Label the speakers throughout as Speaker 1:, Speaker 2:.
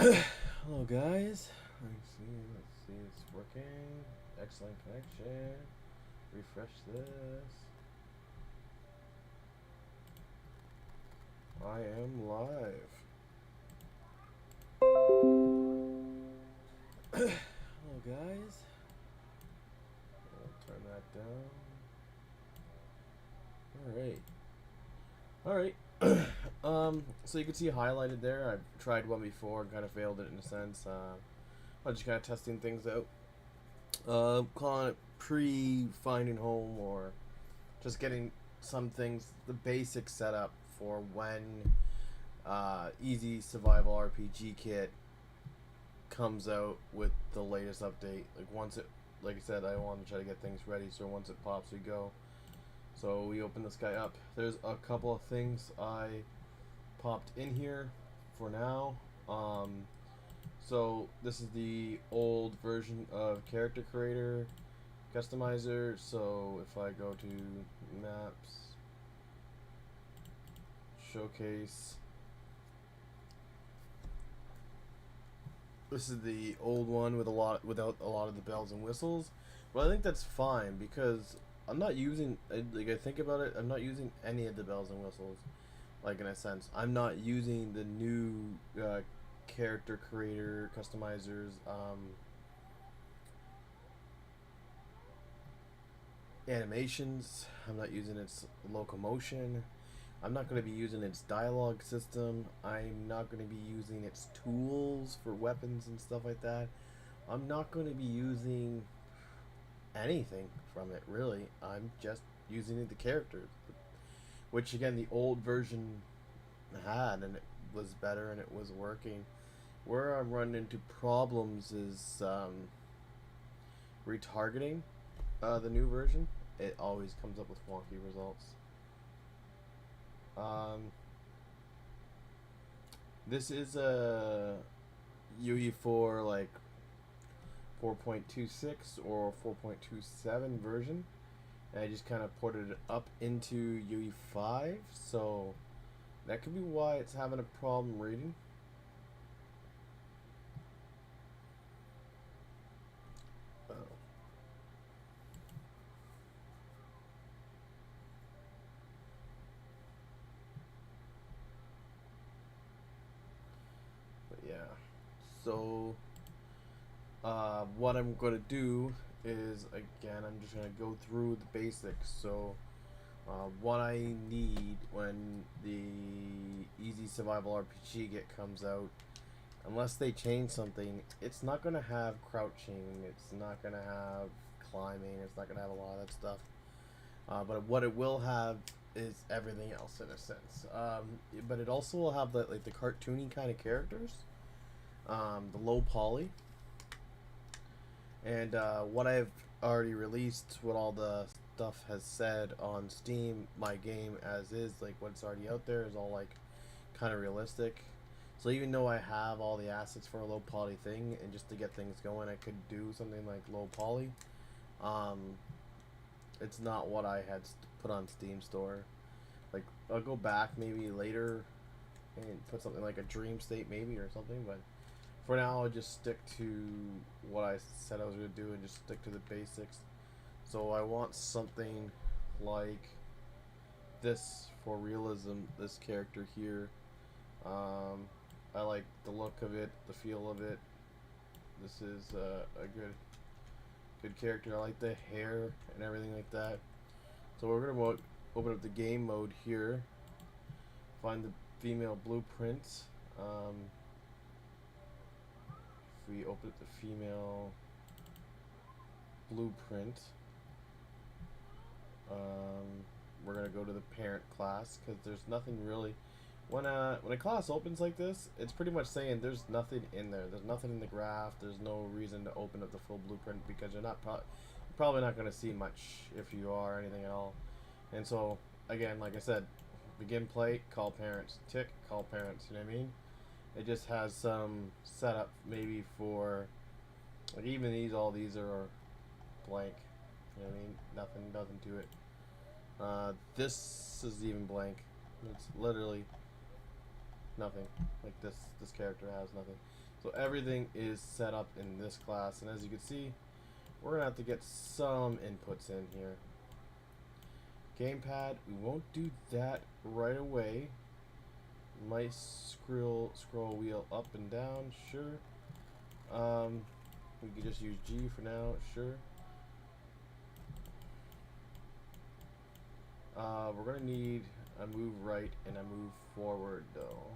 Speaker 1: Hello guys. Let's see, it's working. Excellent connection. Refresh this. I am live. Hello guys. I'll turn that down. Alright. So you can see highlighted there. I've tried one before and kind of failed it in a sense. I'm just kind of testing things out. Calling it pre-finding home or just getting some things, the basic setup for when Easy Survival RPG Kit comes out with the latest update. Like I said, I want to try to get things ready so once it pops, we go. So we open this guy up. There's a couple of things I popped in here for now. So this is the old version of Character Creator Customizer. So if I go to Maps, Showcase, this is the old one without a lot of the bells and whistles. But I think that's fine because I'm not using, like, I think about it, I'm not using any of the bells and whistles. Like, in a sense, I'm not using the new character creator customizers animations. I'm not using its locomotion. I'm not going to be using its dialogue system. I'm not going to be using its tools for weapons and stuff like that. I'm not going to be using anything from it, really. I'm just using the characters, which again the old version had, and it was better and it was working. Where I'm running into problems is retargeting the new version. It always comes up with wonky results. Um, this is a UE4 like 4.26 or 4.27 version. And I just kind of ported it up into UE5, so that could be why it's having a problem reading. Oh. But yeah, so what I'm going to do is, again, I'm just going to go through the basics. So what I need when the Easy Survival RPG Kit comes out, unless they change something, it's not going to have crouching, it's not going to have climbing, it's not going to have a lot of that stuff. But what it will have is everything else in a sense. But it also will have the cartoony kind of characters, the low poly, and what I've already released, what all the stuff has said on Steam, my game as is, like what's already out there is all like kind of realistic. So even though I have all the assets for a low poly thing, and just to get things going, I could do something like low poly. Um, it's not what I had put on Steam Store. Like I'll go back maybe later and put something like a dream state maybe or something, but for now I'll just stick to what I said I was going to do and just stick to the basics. So I want something like this for realism, this character here. I like the look of it, the feel of it. This is a good character. I like the hair and everything like that. So we're gonna open up the game mode here. Find the female blueprint. Um, if we open up the female blueprint, we're gonna go to the parent class because there's nothing really. When a class opens like this, it's pretty much saying there's nothing in there. There's nothing in the graph. There's no reason to open up the full blueprint because you're probably not going to see much if you are anything at all. And so again, like I said, begin play, call parents, tick, call parents. You know what I mean? It just has some setup maybe for like even all these are blank. You know what I mean? Nothing to it. This is even blank. It's literally nothing. Like this character has nothing. So everything is set up in this class, and as you can see, we're gonna have to get some inputs in here. Gamepad, we won't do that right away. Might scroll wheel up and down, sure. We could just use G for now, sure. We're gonna need a move right and a move forward though.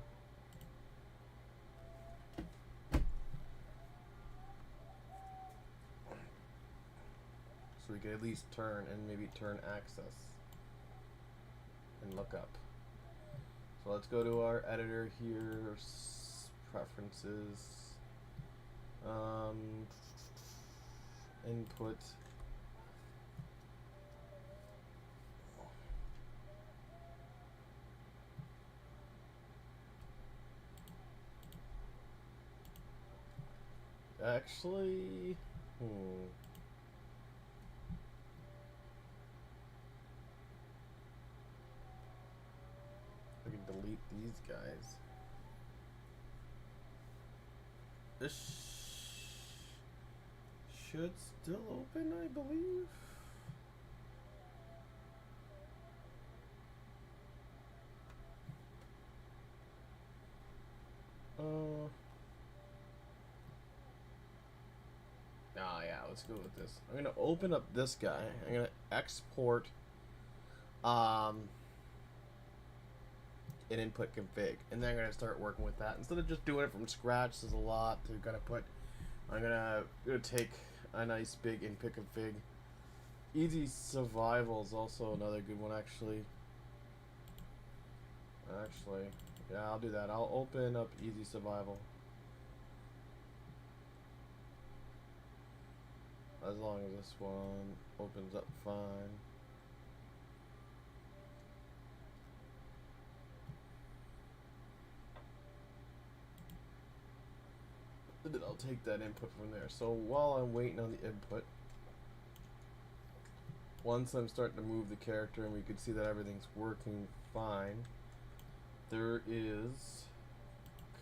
Speaker 1: So we could at least turn and maybe turn axis and look up. So let's go to our editor here, preferences, input. Actually, I can delete these guys. This should still open, I believe. Yeah, let's go with this. I'm gonna open up this guy. I'm gonna export an input config, and then I'm gonna start working with that instead of just doing it from scratch. There's a lot to gotta put. I'm gonna take a nice big input config. Easy survival is also another good one, actually. Yeah, I'll do that. I'll open up easy survival. As long as this one opens up fine. And then I'll take that input from there. So while I'm waiting on the input, once I'm starting to move the character and we can see that everything's working fine, there is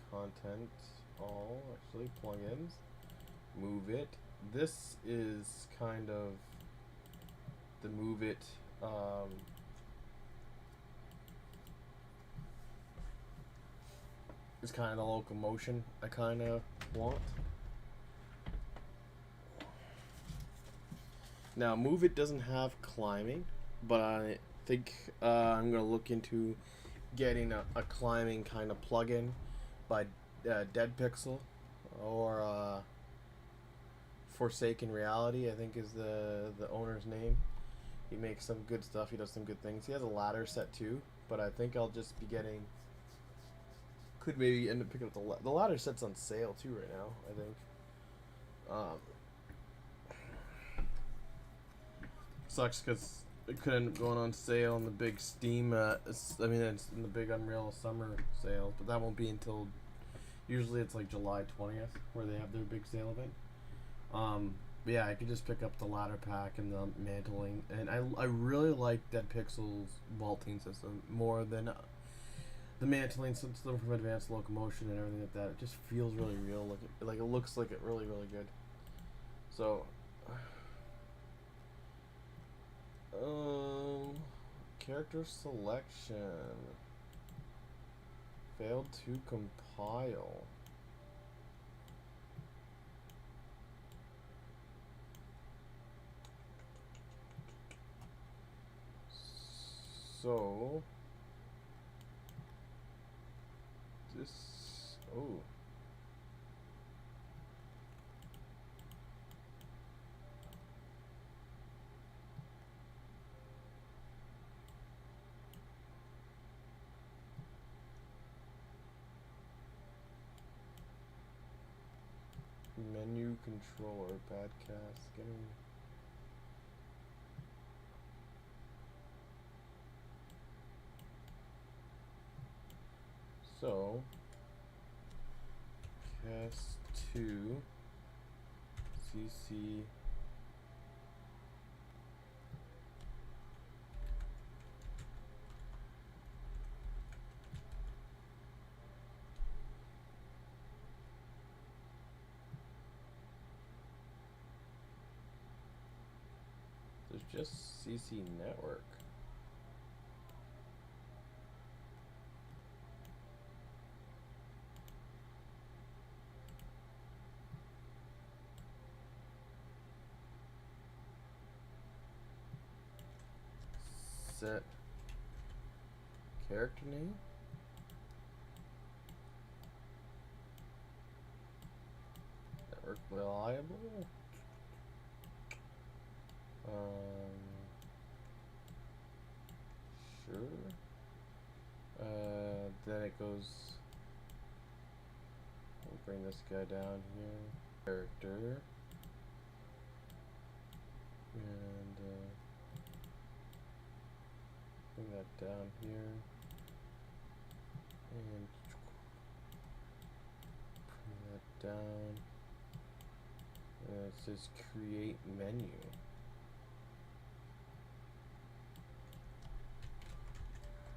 Speaker 1: content, all actually plugins, move it. This is kind of the move it is kind of the locomotion I kind of want. Now move it doesn't have climbing, but I think I'm gonna look into getting a climbing kind of plugin by Dead Pixel or Forsaken Reality, I think is the owner's name. He makes some good stuff. He does some good things. He has a ladder set too, but I think I'll just be getting. Could maybe end up picking up the ladder set's on sale too right now, I think. Sucks because it could end up going on sale in the big Steam. It's in the big Unreal Summer sale, but that won't be until. Usually it's like July 20th where they have their big sale event. But yeah, I could just pick up the ladder pack and the mantling, and I really like Dead Pixel's vaulting system more than the mantling system from Advanced Locomotion and everything like that. It just feels really real. Like it looks like it really good. So, character selection failed to compile. So this menu controller podcast getting. So, cast 2, CC, just CC network. Set character name. Network reliable. Sure. Then it goes. We'll bring this guy down here. Character. And bring that down here. And bring that down. And it says create menu.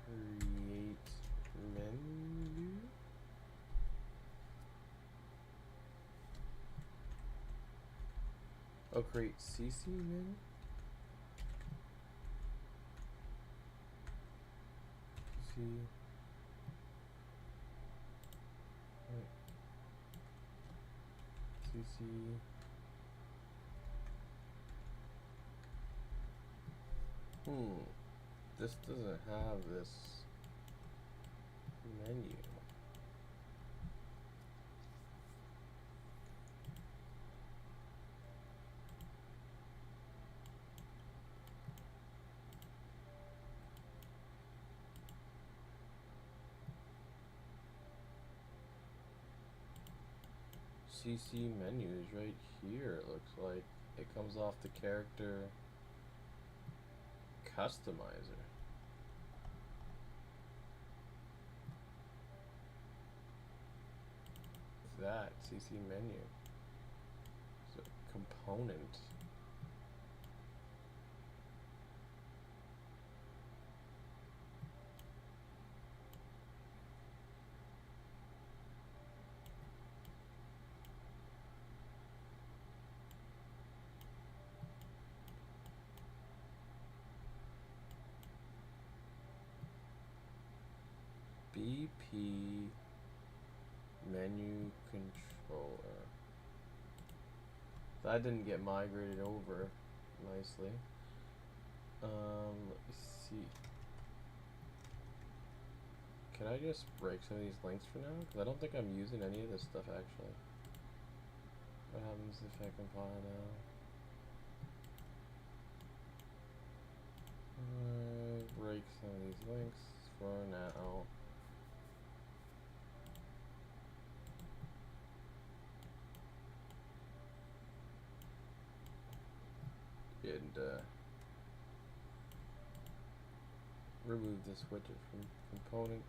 Speaker 1: Create menu. Oh, create CC menu. CC. Right. CC. This doesn't have this menu. CC menu is right here, it looks like. It comes off the character customizer. That CC menu. So component. BP menu controller. That didn't get migrated over nicely. Let me see. Can I just break some of these links for now? Because I don't think I'm using any of this stuff actually. What happens if I compile now? Break some of these links for now. And remove this widget from component,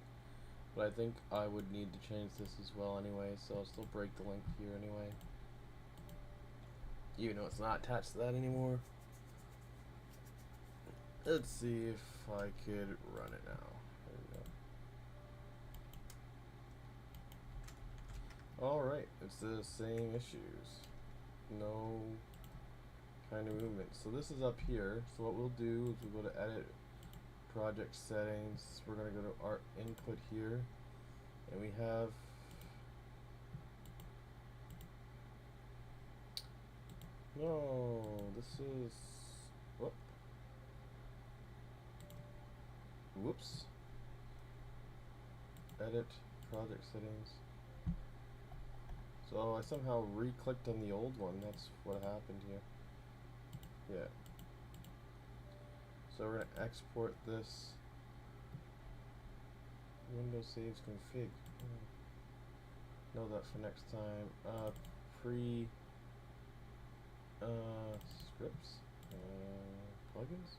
Speaker 1: but I think I would need to change this as well anyway, so I'll still break the link here anyway, even though it's not attached to that anymore. Let's see if I could run it now. There we go. Alright, it's the same issues. No kind of movement. So this is up here. So what we'll do is we'll go to edit, project settings. We're going to go to our input here. And we have this is whoops. Edit project settings. So I somehow re-clicked on the old one. That's what happened here. Yeah. So we're going to export this. Windows saves config. Know that for next time. Scripts. Plugins.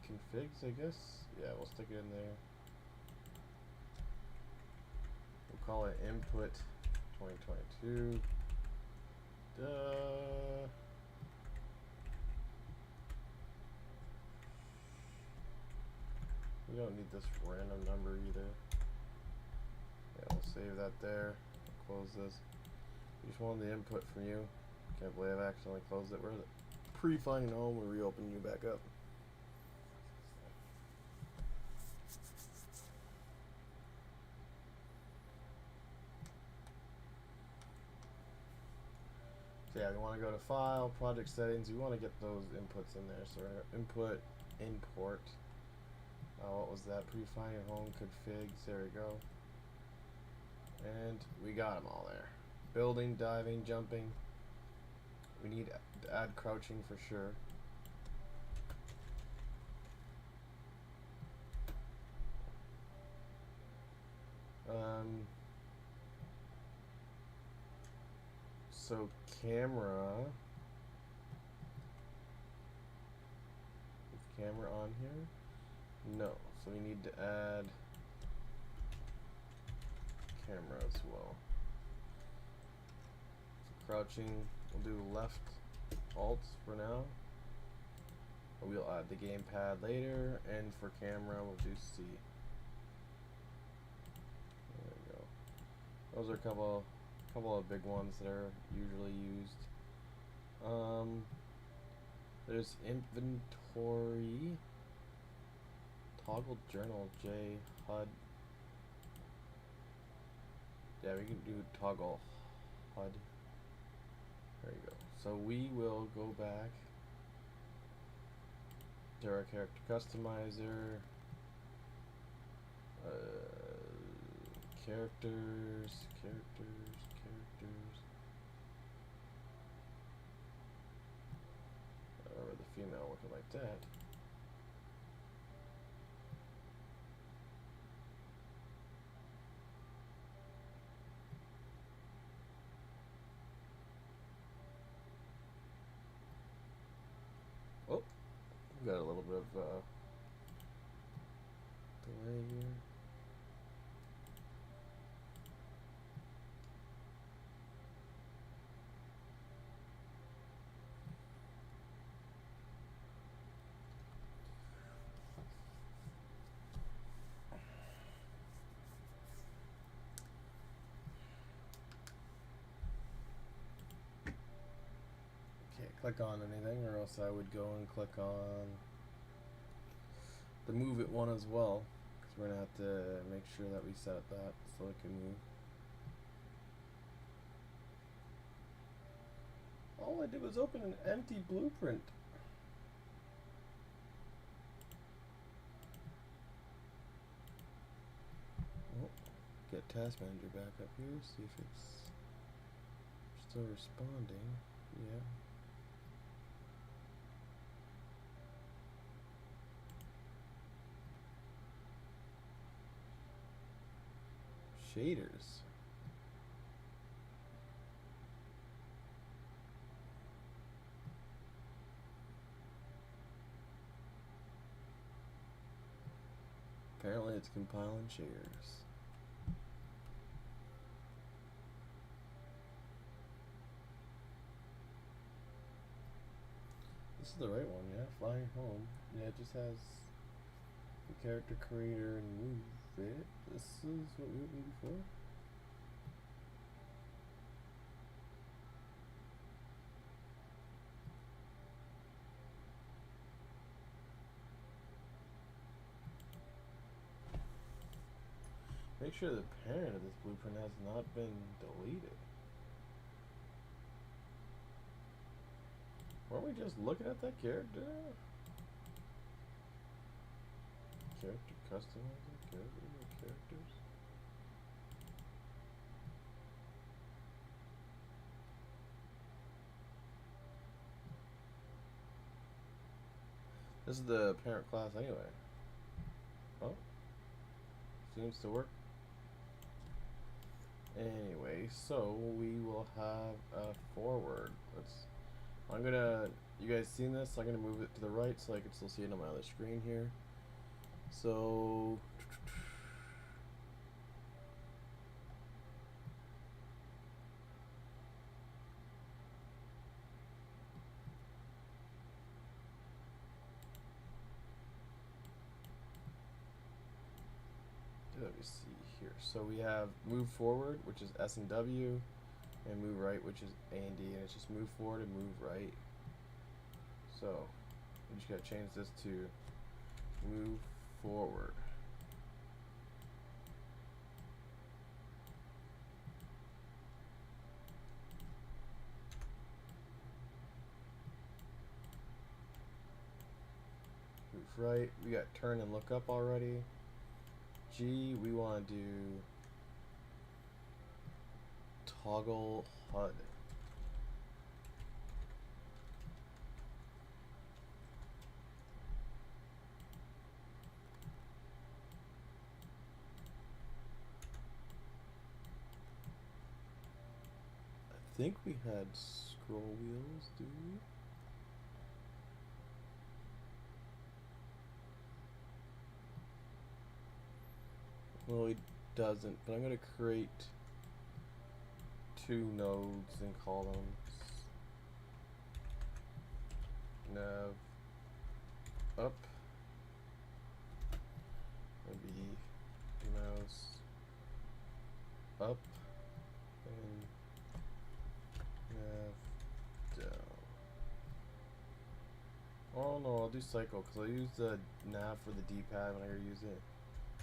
Speaker 1: Configs, I guess. Yeah, we'll stick it in there. We'll call it input 2022. We don't need this random number either. Yeah, we'll save that there. Close this. We just wanted the input from you. Can't believe I've accidentally closed it. Where the pre-finding home, we're reopening you back up. So yeah, we want to go to File, Project Settings. We want to get those inputs in there. So we're going to input, import. What was that? Pre-finding home configs. There we go. And we got them all there. Building, diving, jumping. We need to add crouching for sure. So camera. Is camera on here? No. So we need to add camera as well. So crouching, we'll do left alt for now. We'll add the gamepad later, and for camera we'll do C. There we go. Those are a couple of big ones that are usually used. There's inventory, toggle journal, J, HUD. Yeah, we can do toggle HUD. There you go. So we will go back to our character customizer, characters. Or the female looking like that. Oh, we got a little bit of delay here. Click on anything, or else I would go and click on the move it one as well, because we're gonna have to make sure that we set that so it can move. All I did was open an empty blueprint. Oh, get task manager back up here, see if it's still responding. Yeah. Shaders. Apparently it's compiling shaders. This is the right one, yeah. Flying home. Yeah, it just has the character creator and move it. This is what we opened before. Make sure the parent of this blueprint has not been deleted. Weren't we just looking at that character? Character customizer, characters. This is the parent class anyway. Oh, seems to work. Anyway, so we will have a forward. You guys seen this? I'm gonna move it to the right so I can still see it on my other screen here. So let me see here. So we have move forward, which is S and W, and move right, which is A and D, and it's just move forward and move right. So we just gotta change this to move forward. Move right. We got turn and look up already. G, we want to do toggle HUD. I think we had scroll wheels, do we? Well, it doesn't, but I'm going to create two nodes and call them nav up, maybe mouse up, and nav down. Oh no, I'll do cycle because I use the nav for the D-pad when I use it.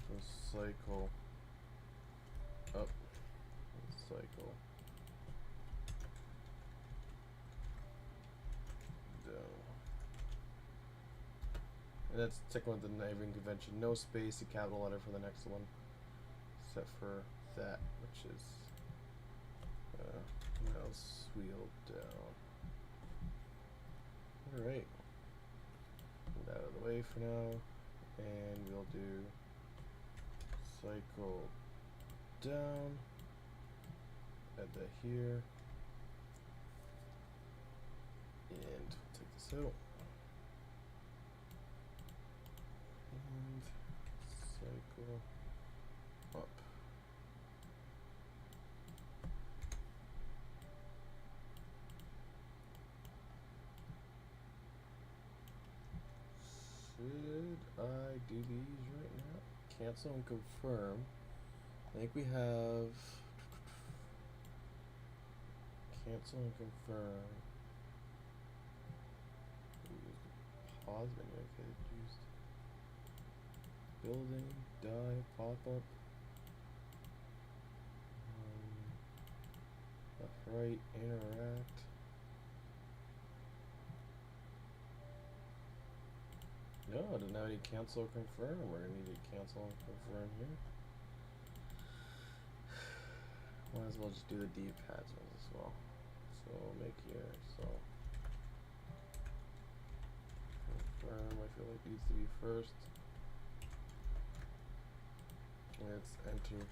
Speaker 1: So cycle up, and cycle down. And that's sticking with the naming convention. No space, a capital letter for the next one, except for that, which is mouse wheel down. Alright. Get that out of the way for now. And we'll do cycle down. Add that here. And we'll take this out. And cycle up. Should I do these right now? Cancel and confirm. I think we have cancel and confirm. Pause menu. Okay, used building, die, pop up, left, right, interact. No, I didn't have any cancel or confirm. We're gonna need to cancel and confirm here. Might as well just do the D-pads ones as well. So make here, so confirm, I feel like needs to be first. Let's enter.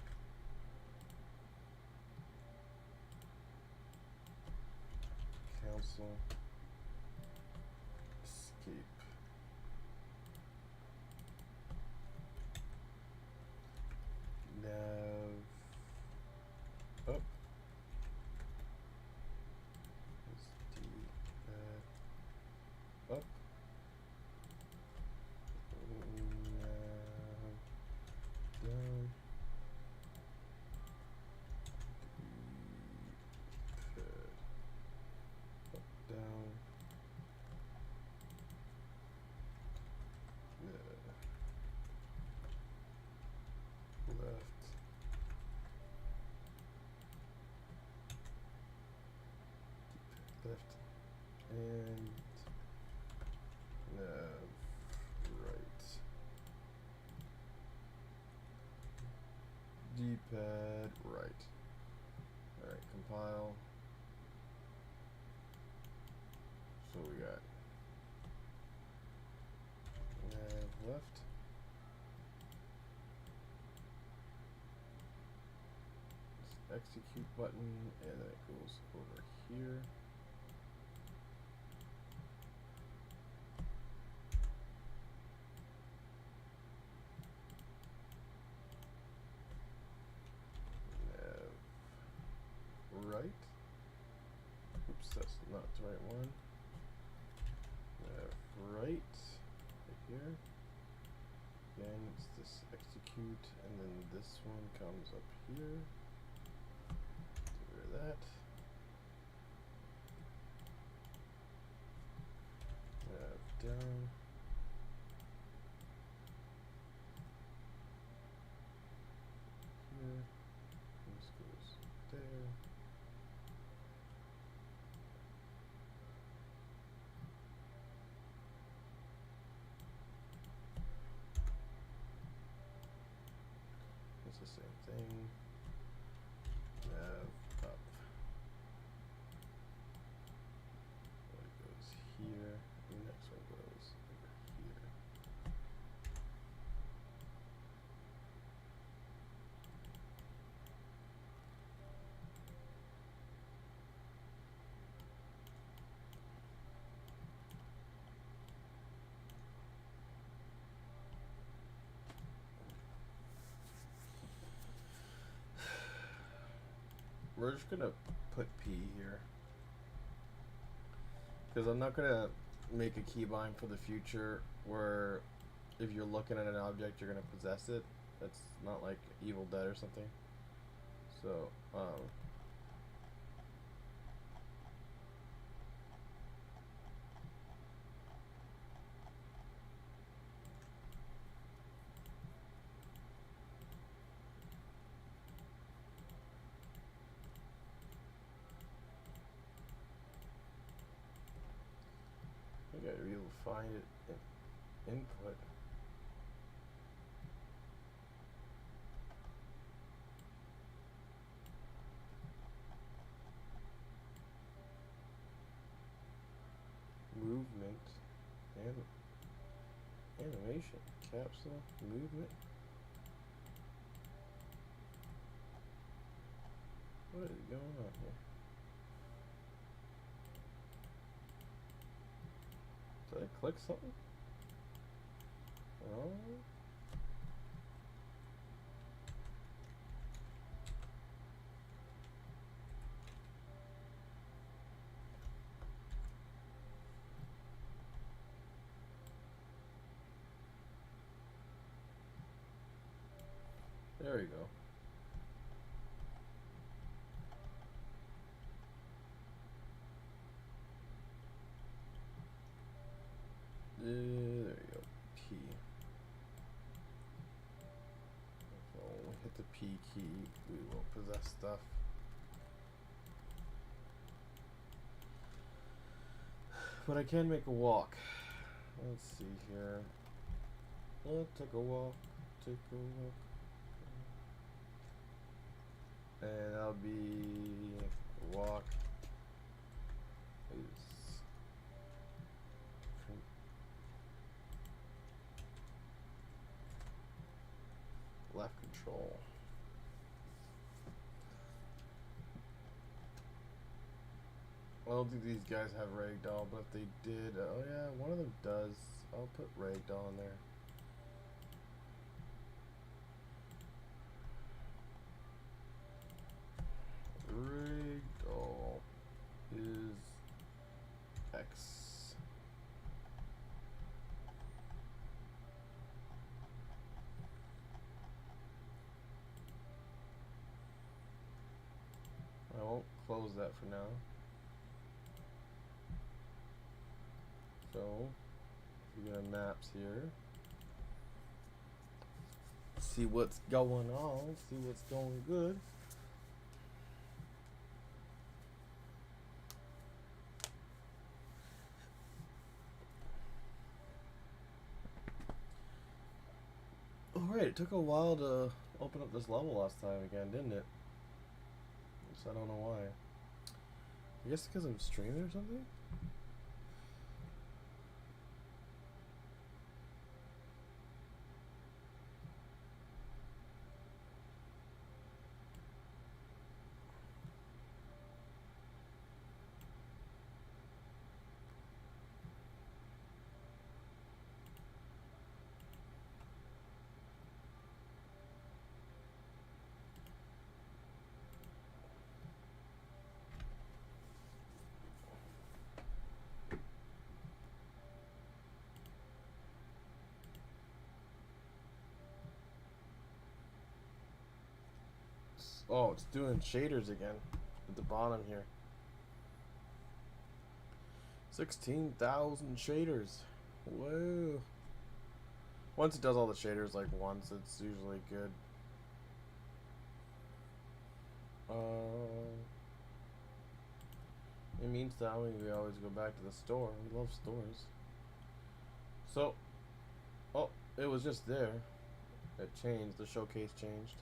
Speaker 1: Cancel. Escape. Nav up. D-pad up. Nav down. D-pad up, down. Left. Left and nav right. D-pad right. Alright, compile. So we got nav left. This execute button, and then it goes over here. Right. Oops, that's not the right one. Right, right here. Then it's this execute, and then this one comes up here. Get rid of that. the same thing. Up. One goes here. The next one goes over here. We're just gonna put P here because I'm not gonna make a keybind for the future where if you're looking at an object you're gonna possess it. That's not like Evil Dead or something. So I gotta really find it in input. Movement and animation. Capsule movement. What is going on here? Did I click something? Oh. There we go. There you go. P. So when we hit the P key, we will possess stuff. But I can make a walk. Let's see here. Let's take a walk. Take a walk. And that'll be walk is left control. I don't think these guys have ragdoll, but if they did, oh yeah, one of them does. I'll put ragdoll in there. Ragdoll is X. I won't close that for now. So, we got maps here. See what's going on, see what's going good. Alright, it took a while to open up this level last time again, didn't it? So I don't know why. I guess because I'm streaming or something? Oh, it's doing shaders again at the bottom here. 16,000 shaders. Whoa. Once it does all the shaders like once, it's usually good. In the meantime, we always go back to the store. We love stores. So, oh, it was just there. It changed. The showcase changed.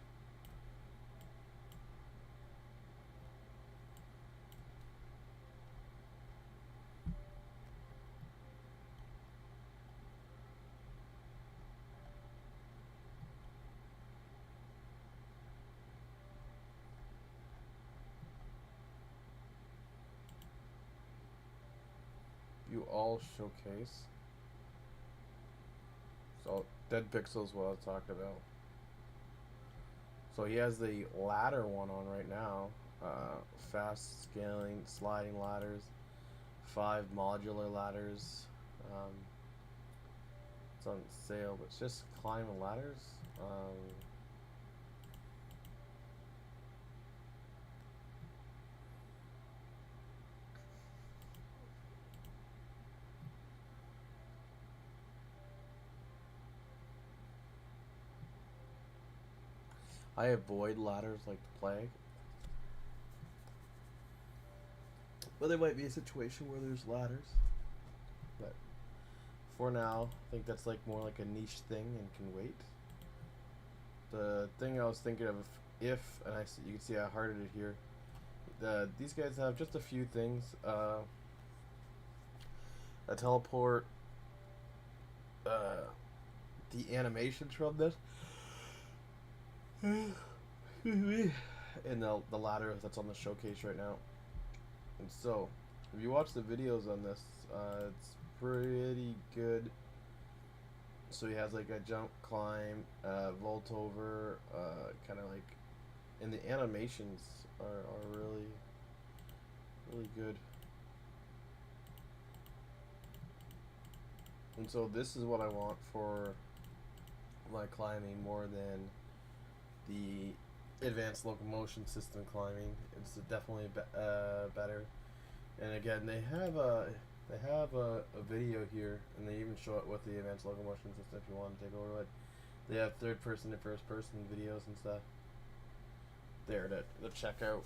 Speaker 1: You all showcase. So dead pixels what I was talking about. So he has the ladder one on right now. Fast scaling sliding ladders, 5 modular ladders. Um, it's on sale, but it's just climbing ladders. I avoid ladders like the plague, but there might be a situation where there's ladders. But for now, I think that's like more like a niche thing and can wait. The thing I was thinking of, if and you can see I hearted it here. These guys have just a few things. A teleport. The animations from this. And the ladder that's on the showcase right now. And so, if you watch the videos on this, it's pretty good. So he has like a jump, climb, vault over, kind of like, and the animations are really good. And so this is what I want for my climbing more than the advanced locomotion system climbing. It's definitely better. And again, they have a video here, and they even show it with the advanced locomotion system if you want to take over it. They have third person and first person videos and stuff there to check out,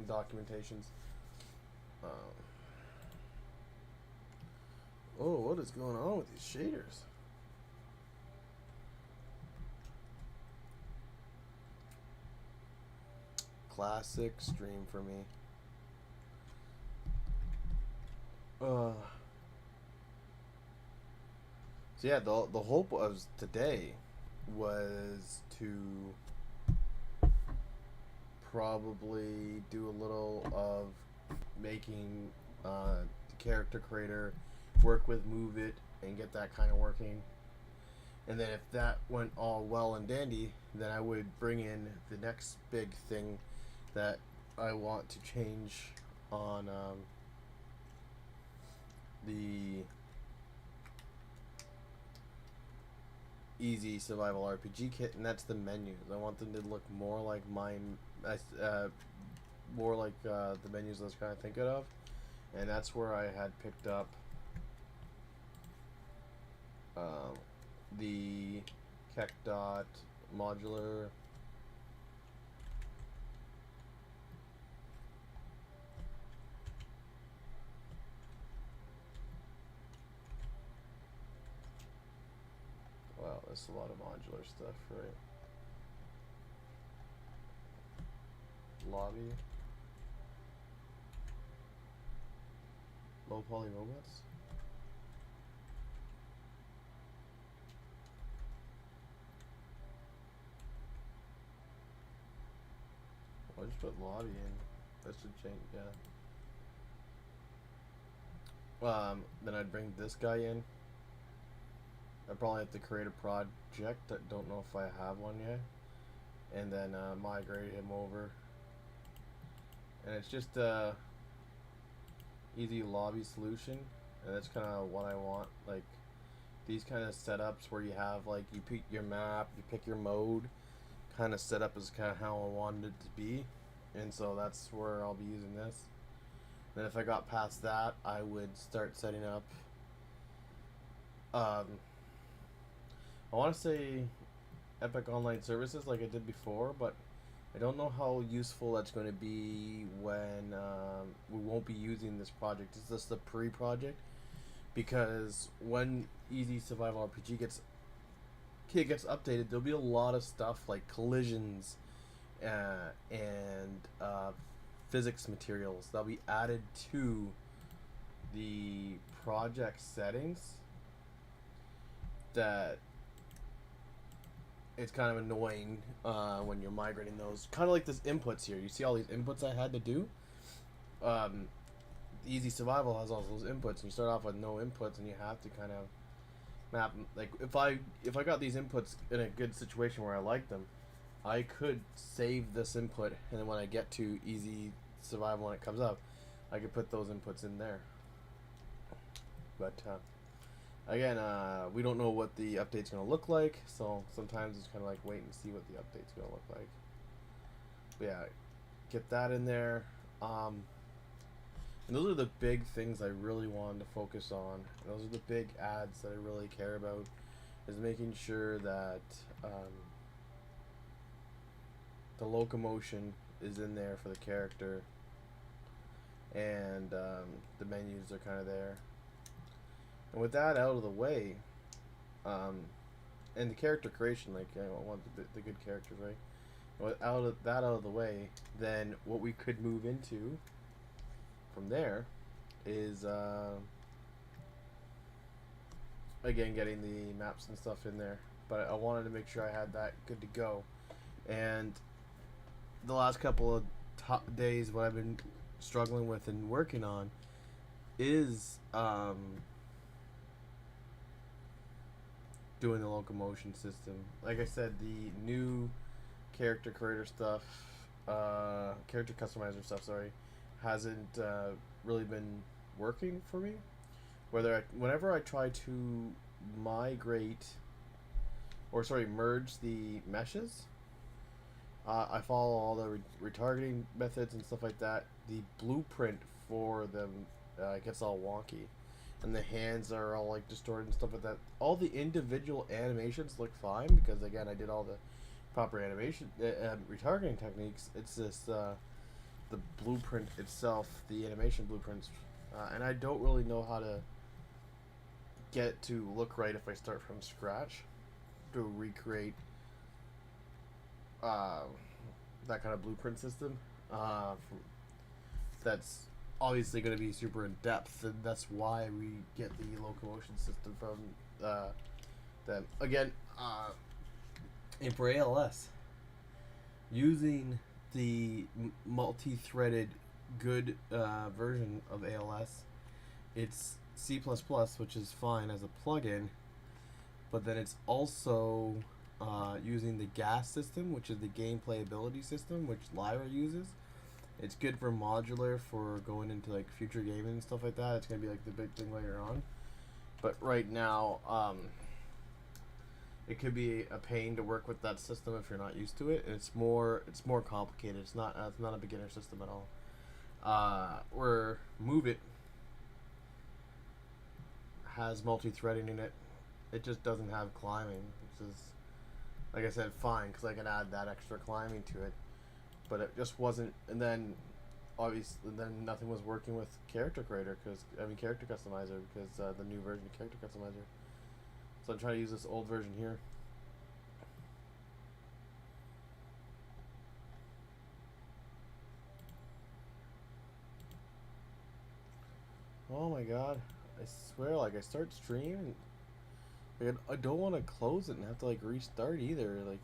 Speaker 1: documentations. Oh, what is going on with these shaders? Classic stream for me. So yeah, the hope of today was to probably do a little of making the character creator work with Move It and get that kind of working. And then if that went all well and dandy, then I would bring in the next big thing that I want to change on the easy survival RPG kit, and that's the menus. I want them to look more like more like the menus I was kind of thinking of, and that's where I had picked up the Keck Dot modular. Wow, that's a lot of modular stuff, right? Lobby. Low poly robots. I just put lobby in. That should change, yeah. Then I'd bring this guy in. I probably have to create a project. I don't know if I have one yet. And then migrate him over. And it's just a easy lobby solution. And that's kind of what I want. Like these kind of setups where you have like you pick your map, you pick your mode. Kind of setup is kind of how I wanted it to be. And so that's where I'll be using this. Then if I got past that, I would start setting up I want to say Epic Online Services like I did before, but I don't know how useful that's going to be when we won't be using this project. It's just a pre-project, because when Easy Survival RPG gets updated, there'll be a lot of stuff like collisions and physics materials that'll be added to the project settings that it's kind of annoying when you're migrating those. Kind of like this inputs here. You see all these inputs I had to do? easy survival has all those inputs, and you start off with no inputs, and you have to kind of map. Like if I got these inputs in a good situation where I like them, I could save this input, and then when I get to easy survival when it comes up, I could put those inputs in there. But again, we don't know what the update's gonna look like, so sometimes it's kind of like wait and see what the update's gonna look like. But yeah, get that in there. And those are the big things I really wanted to focus on. And those are the big ads that I really care about. Is making sure that the locomotion is in there for the character, and the menus are kind of there. And with that out of the way, and the character creation, like I want the good characters, right? Without that out of the way, then what we could move into from there is again getting the maps and stuff in there. But I wanted to make sure I had that good to go. And the last couple of days, what I've been struggling with and working on is doing the locomotion system. Like I said, the new character creator stuff, character customizer stuff, sorry, hasn't really been working for me. Whenever I try to merge the meshes, I follow all the retargeting methods and stuff like that. The blueprint for them gets all wonky, and the hands are all like distorted and stuff like that. All the individual animations look fine because again I did all the proper animation retargeting techniques. It's just the blueprint itself, the animation blueprints, and I don't really know how to get it to look right if I start from scratch to recreate that kind of blueprint system. That's obviously going to be super in depth, and that's why we get the locomotion system from them. Again, and for ALS, using the multi-threaded good version of ALS, it's C++, which is fine as a plugin, but then it's also using the GAS system, which is the game playability system, which Lyra uses. It's good for modular for going into like future gaming and stuff like that. It's gonna be like the big thing later on. But right now, it could be a pain to work with that system if you're not used to it. And it's more complicated. It's not a beginner system at all. Where Move It has multi-threading in it. It just doesn't have climbing, which is, like I said, fine because I can add that extra climbing to it. But it just wasn't, and then obviously then nothing was working with character creator character customizer because the new version of character customizer. So I'm trying to use this old version here. Oh my god, I swear, like I start streaming, like I don't want to close it and have to like restart either. Like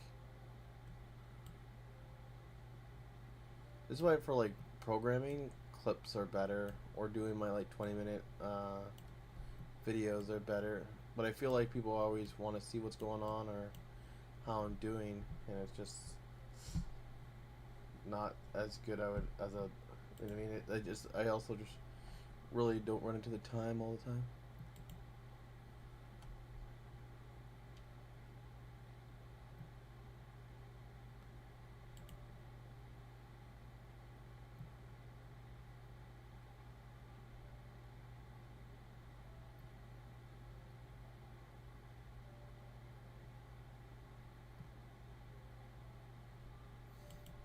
Speaker 1: this is why for like programming, clips are better, or doing my like 20-minute videos are better. But I feel like people always want to see what's going on or how I'm doing, and it's just not as good as a. You know what I mean? I also just really don't run into the time all the time.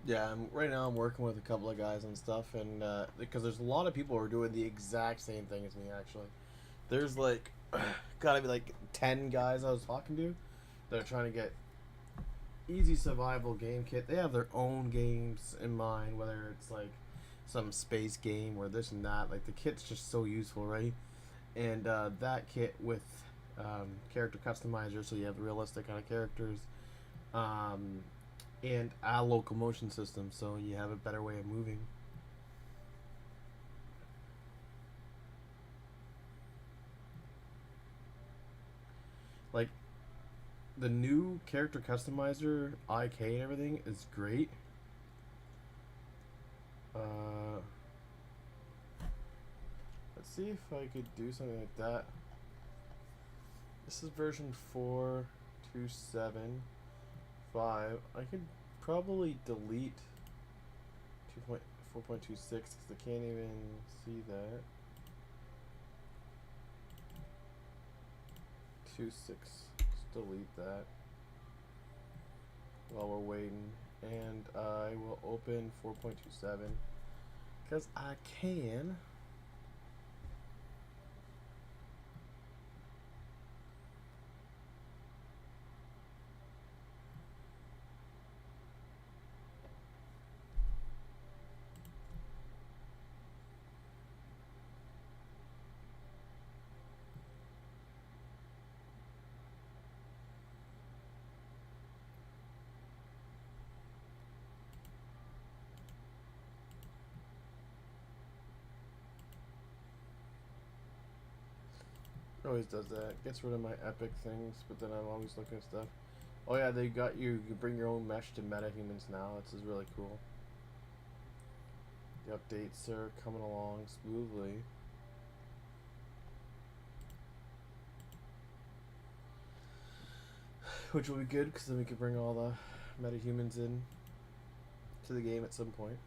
Speaker 1: Yeah, right now I'm working with a couple of guys and stuff, and because there's a lot of people who are doing the exact same thing as me. Actually, there's like gotta be like 10 guys I was talking to that are trying to get easy survival game kit. They have their own games in mind, whether it's like some space game or this and that. Like the kit's just so useful, right? And that kit with character customizer, so you have realistic kind of characters. And a locomotion system, so you have a better way of moving. Like the new character customizer IK and everything is great. Let's see if I could do something like that. This is version 4.275. I could probably delete 4.26 because I can't even see that. 2.6. Just delete that while we're waiting. And I will open 4.27 because I can. Always does that. Gets rid of my epic things, but then I'm always looking at stuff. Oh yeah, they got you. You can bring your own mesh to metahumans now. This is really cool. The updates are coming along smoothly. Which will be good because then we can bring all the metahumans in to the game at some point.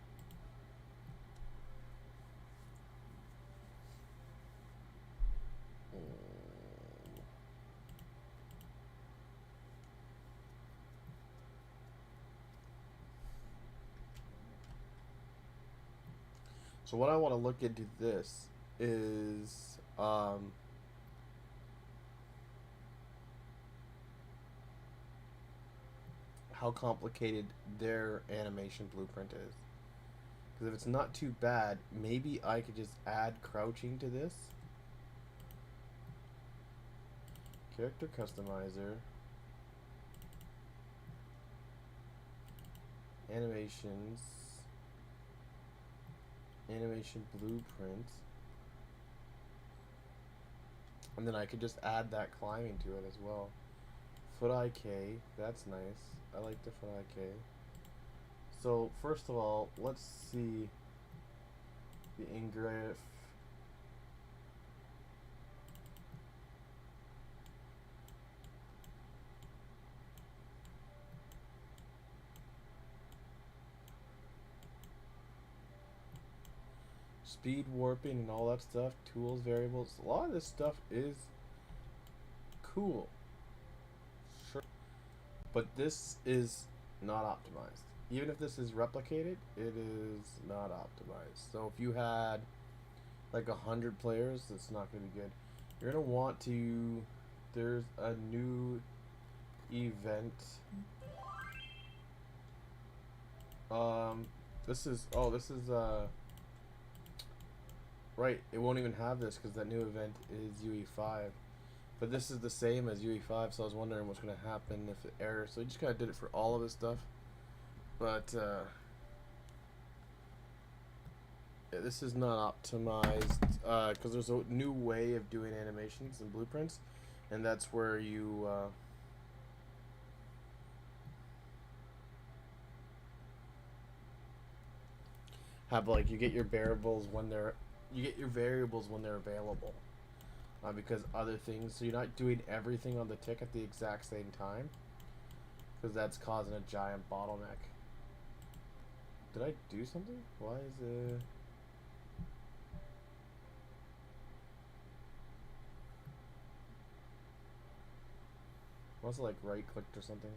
Speaker 1: So what I want to look into this is how complicated their animation blueprint is. Because if it's not too bad, maybe I could just add crouching to this. Character customizer. Animations. Animation blueprint. And then I could just add that climbing to it as well. Foot IK, that's nice. I like the foot IK. So first of all, let's see the engraph. Speed warping and all that stuff, tools, variables. A lot of this stuff is cool. Sure. But this is not optimized. Even if this is replicated, it is not optimized. So if you had like 100 players, it's not going to be good. You're going to want to... There's a new event. This is... Oh, this is... Right, it won't even have this because that new event is UE5. But this is the same as UE5, so I was wondering what's going to happen if it errors. So I just kind of did it for all of his stuff. But, yeah, this is not optimized because there's a new way of doing animations and blueprints. And that's where you... have, like, you get your variables when they're... You get your variables when they're available. Because other things, so you're not doing everything on the tick at the exact same time, because that's causing a giant bottleneck. Did I do something? Why is it... Must have like right clicked or something.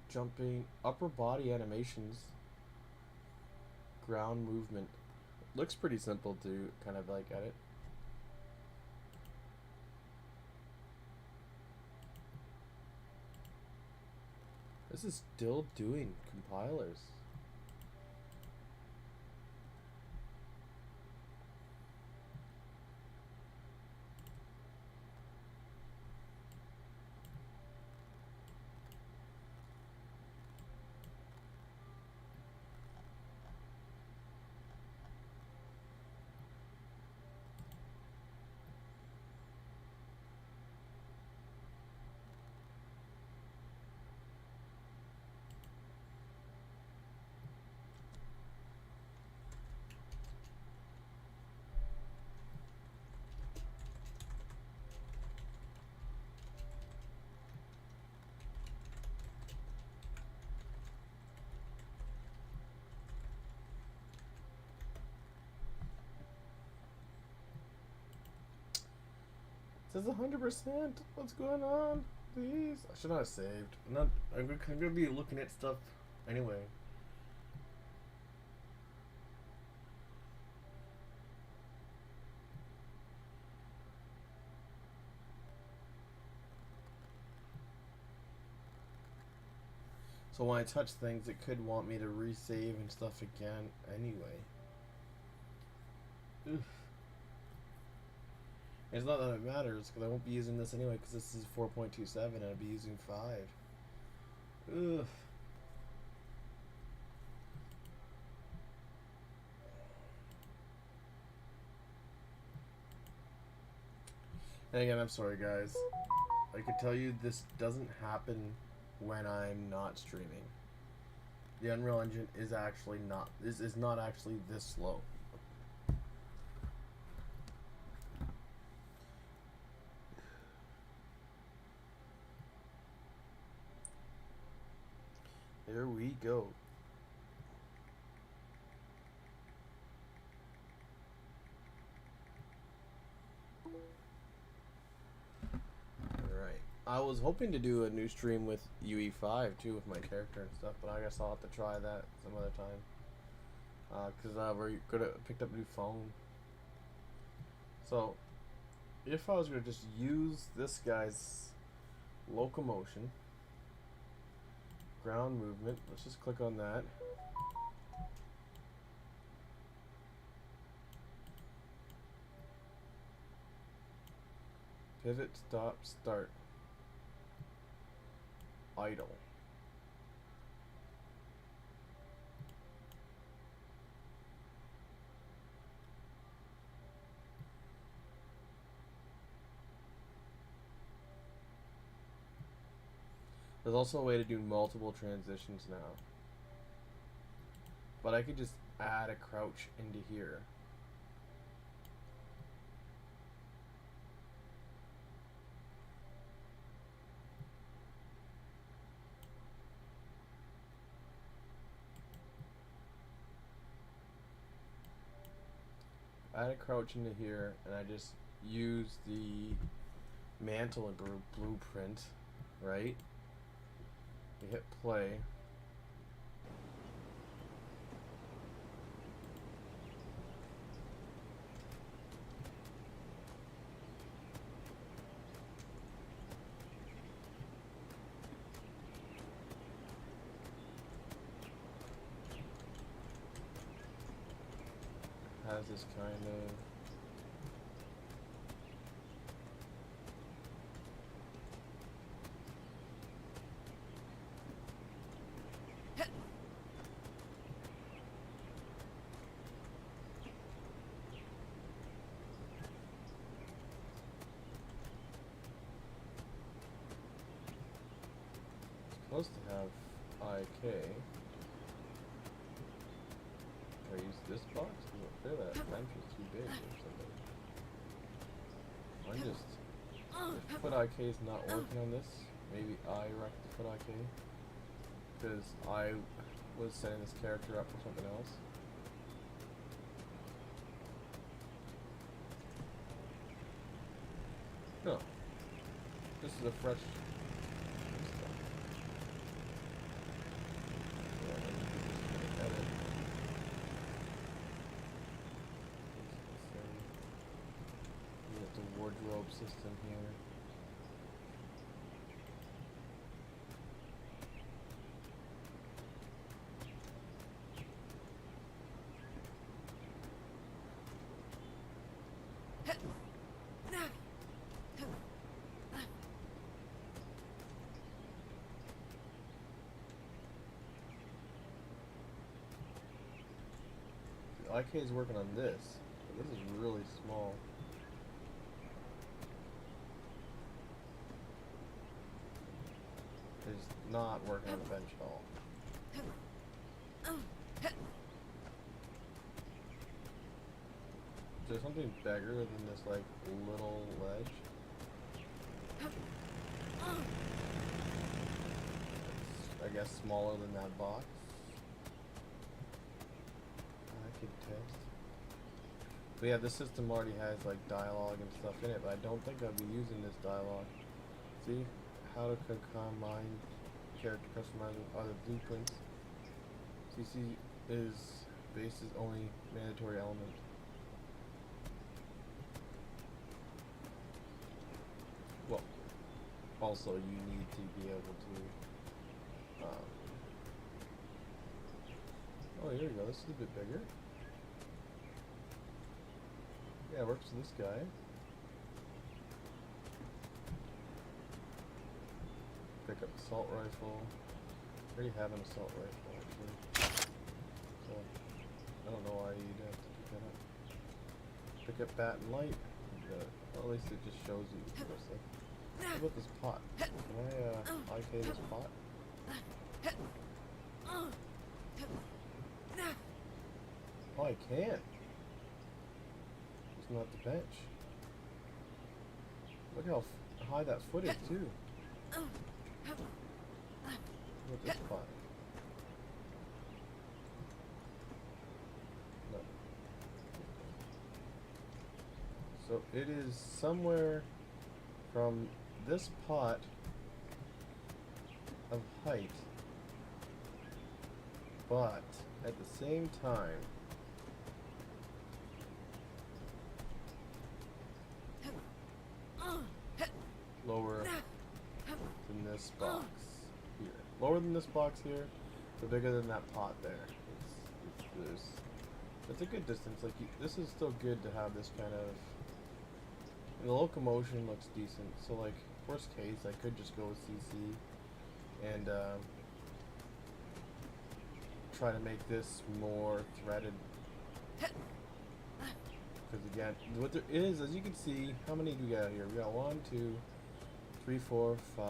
Speaker 1: Jumping, upper body animations, ground movement. Looks pretty simple to kind of like edit. This is still doing compilers. says 100%. What's going on? Please. I should not have saved. I'm gonna be looking at stuff anyway. So when I touch things, it could want me to resave and stuff again anyway. Oof. It's not that it matters, because I won't be using this anyway, because this is 4.27 and I'll be using 5. Ugh. And again, I'm sorry guys. I could tell you this doesn't happen when I'm not streaming. The Unreal Engine is actually not, this is not actually this slow. There we go. Alright. I was hoping to do a new stream with UE5 too, with my character and stuff, but I guess I'll have to try that some other time. Because we're gonna picked up a new phone. So, if I was gonna just use this guy's locomotion, ground movement, let's just click on that. Pivot, stop, start. Idle. There's also a way to do multiple transitions now. But I could just add a crouch into here. Add a crouch into here, and I just use the mantle and blueprint, right? You hit play. Has this kind of supposed to have IK. I use this box? Clear that bench is too big or something. I'm just, if foot IK is not working on this, maybe I wrecked the foot IK because I was setting this character up for something else. No, this is a fresh stuff. Wardrobe system here. The IK is working on this, but this is really small. It's not working on the bench at all. Is there something bigger than this, like, little ledge? It's, I guess, smaller than that box. I could test. But yeah, this system already has like dialogue and stuff in it, but I don't think I'll be using this dialogue. See how to combine character customizing other blueprints. CC is base's only mandatory element. Well, also you need to be able to. Oh, here we go. This is a bit bigger. Yeah, it works for this guy. Pick up assault rifle. I already have an assault rifle actually. So I don't know why you'd have to pick that up. Pick up bat and light. Well, at least it just shows you what it's like. What about this pot? Can I IK this pot? Oh, I can't. It's not the bench. Look how high that foot is too. Look at this pot. No. So it is somewhere from this pot of height, but at the same time lower than this box here. Lower than this box here, but bigger than that pot there. It's a good distance. Like this is still good to have this kind of. And the locomotion looks decent. So like worst case, I could just go with CC and try to make this more threaded. Because again, what there is, as you can see, how many do we got here? We got 1, 2, 3, 4, 5.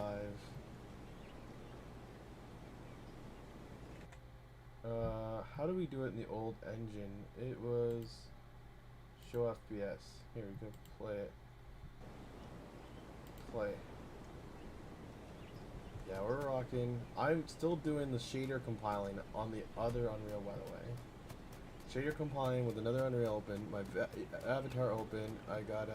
Speaker 1: How do we do it in the old engine? It was show FPS. Here we go. Play it. Play. Yeah, we're rocking. I'm still doing the shader compiling on the other Unreal, by the way. Shader compiling with another Unreal open, my avatar open. I got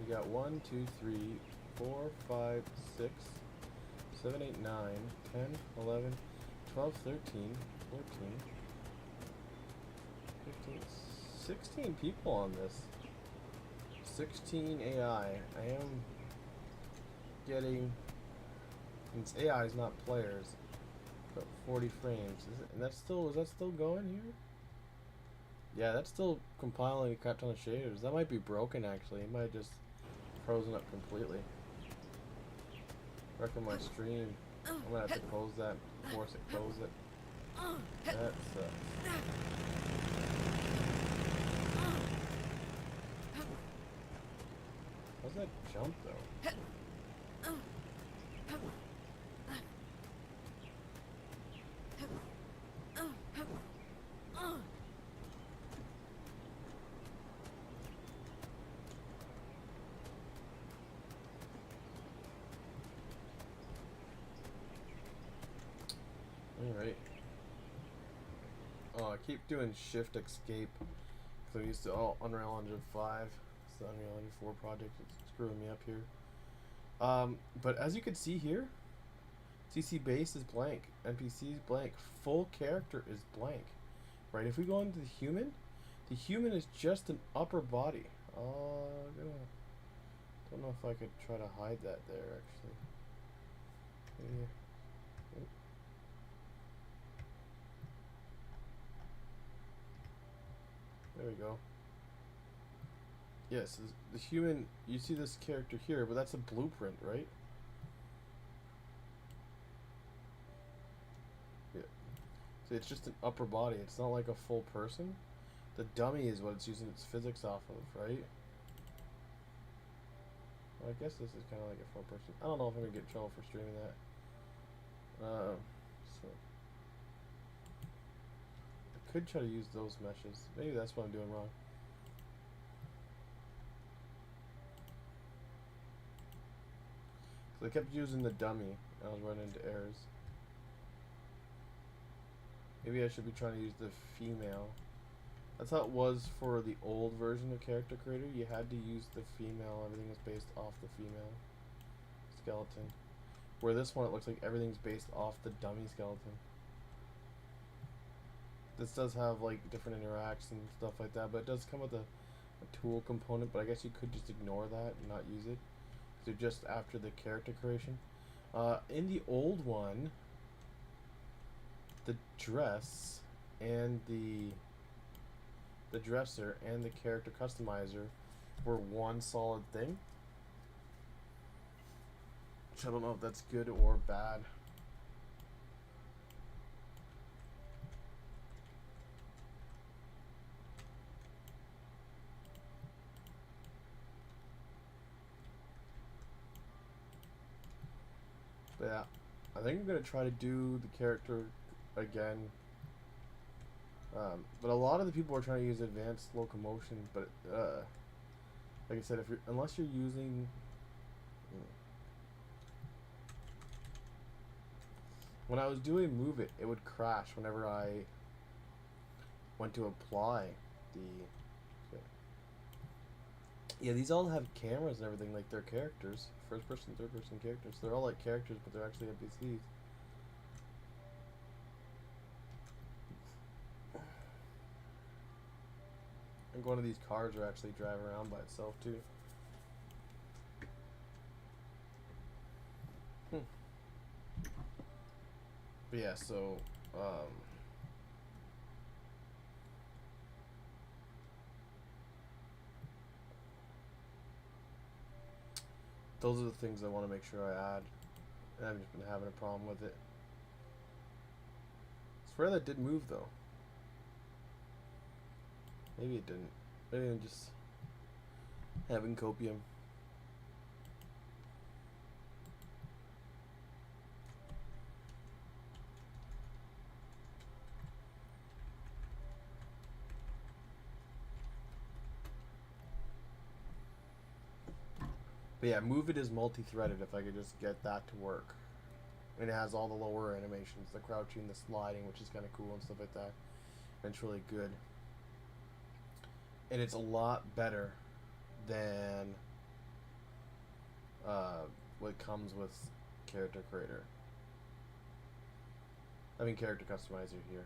Speaker 1: we got 1, 2, 3, 4, 5, 6, 7, 8, 9, 10, 11, 12, 13, 14, 15, 16 people on this. 16 AI. I am getting. It's AI is not players, but 40 frames. And that's still, is that still going here? Yeah, that's still compiling a crap ton of shaders. That might be broken actually. It might just frozen up completely. Reckon my stream. I'm gonna have to close that, force it, close it. That sucks. How's that jump though? Alright. Oh, I keep doing shift escape. So I'm used to Unreal Engine 5. It's the Unreal Engine 4 project. It's screwing me up here. But as you can see here, CC base is blank. NPC is blank. Full character is blank. Right? If we go into the human is just an upper body. Don't know if I could try to hide that there actually. Yeah. There we go. Yes, the human, you see this character here, but that's a blueprint, right? Yeah. So it's just an upper body. It's not like a full person. The dummy is what it's using its physics off of, right? Well, I guess this is kind of like a full person. I don't know if I'm going to get in trouble for streaming that. So I could try to use those meshes. Maybe that's what I'm doing wrong. So I kept using the dummy. I was running into errors. Maybe I should be trying to use the female. That's how it was for the old version of Character Creator. You had to use the female. Everything was based off the female skeleton. Where this one, it looks like everything's based off the dummy skeleton. This does have like different interacts and stuff like that, but it does come with a tool component. But I guess you could just ignore that and not use it. So just after the character creation. In the old one, the dress and the dresser and the character customizer were one solid thing. Which I don't know if that's good or bad. But yeah, I think I'm gonna try to do the character again. But a lot of the people are trying to use advanced locomotion, but like I said, if you're unless you're using when I was doing Move It, it would crash whenever I went to apply the. Yeah, these all have cameras and everything, like they're characters, first person, third person characters. They're all like characters, but they're actually NPCs. I think one of these cars are actually driving around by itself too. But yeah, so those are the things I want to make sure I add. And I've just been having a problem with it. I swear that did move though. Maybe it didn't. Maybe I'm just having copium. But yeah, Move It is multi-threaded if I could just get that to work. And it has all the lower animations, the crouching, the sliding, which is kind of cool and stuff like that. And it's really good. And it's a lot better than what comes with Character Creator. I mean Character Customizer here.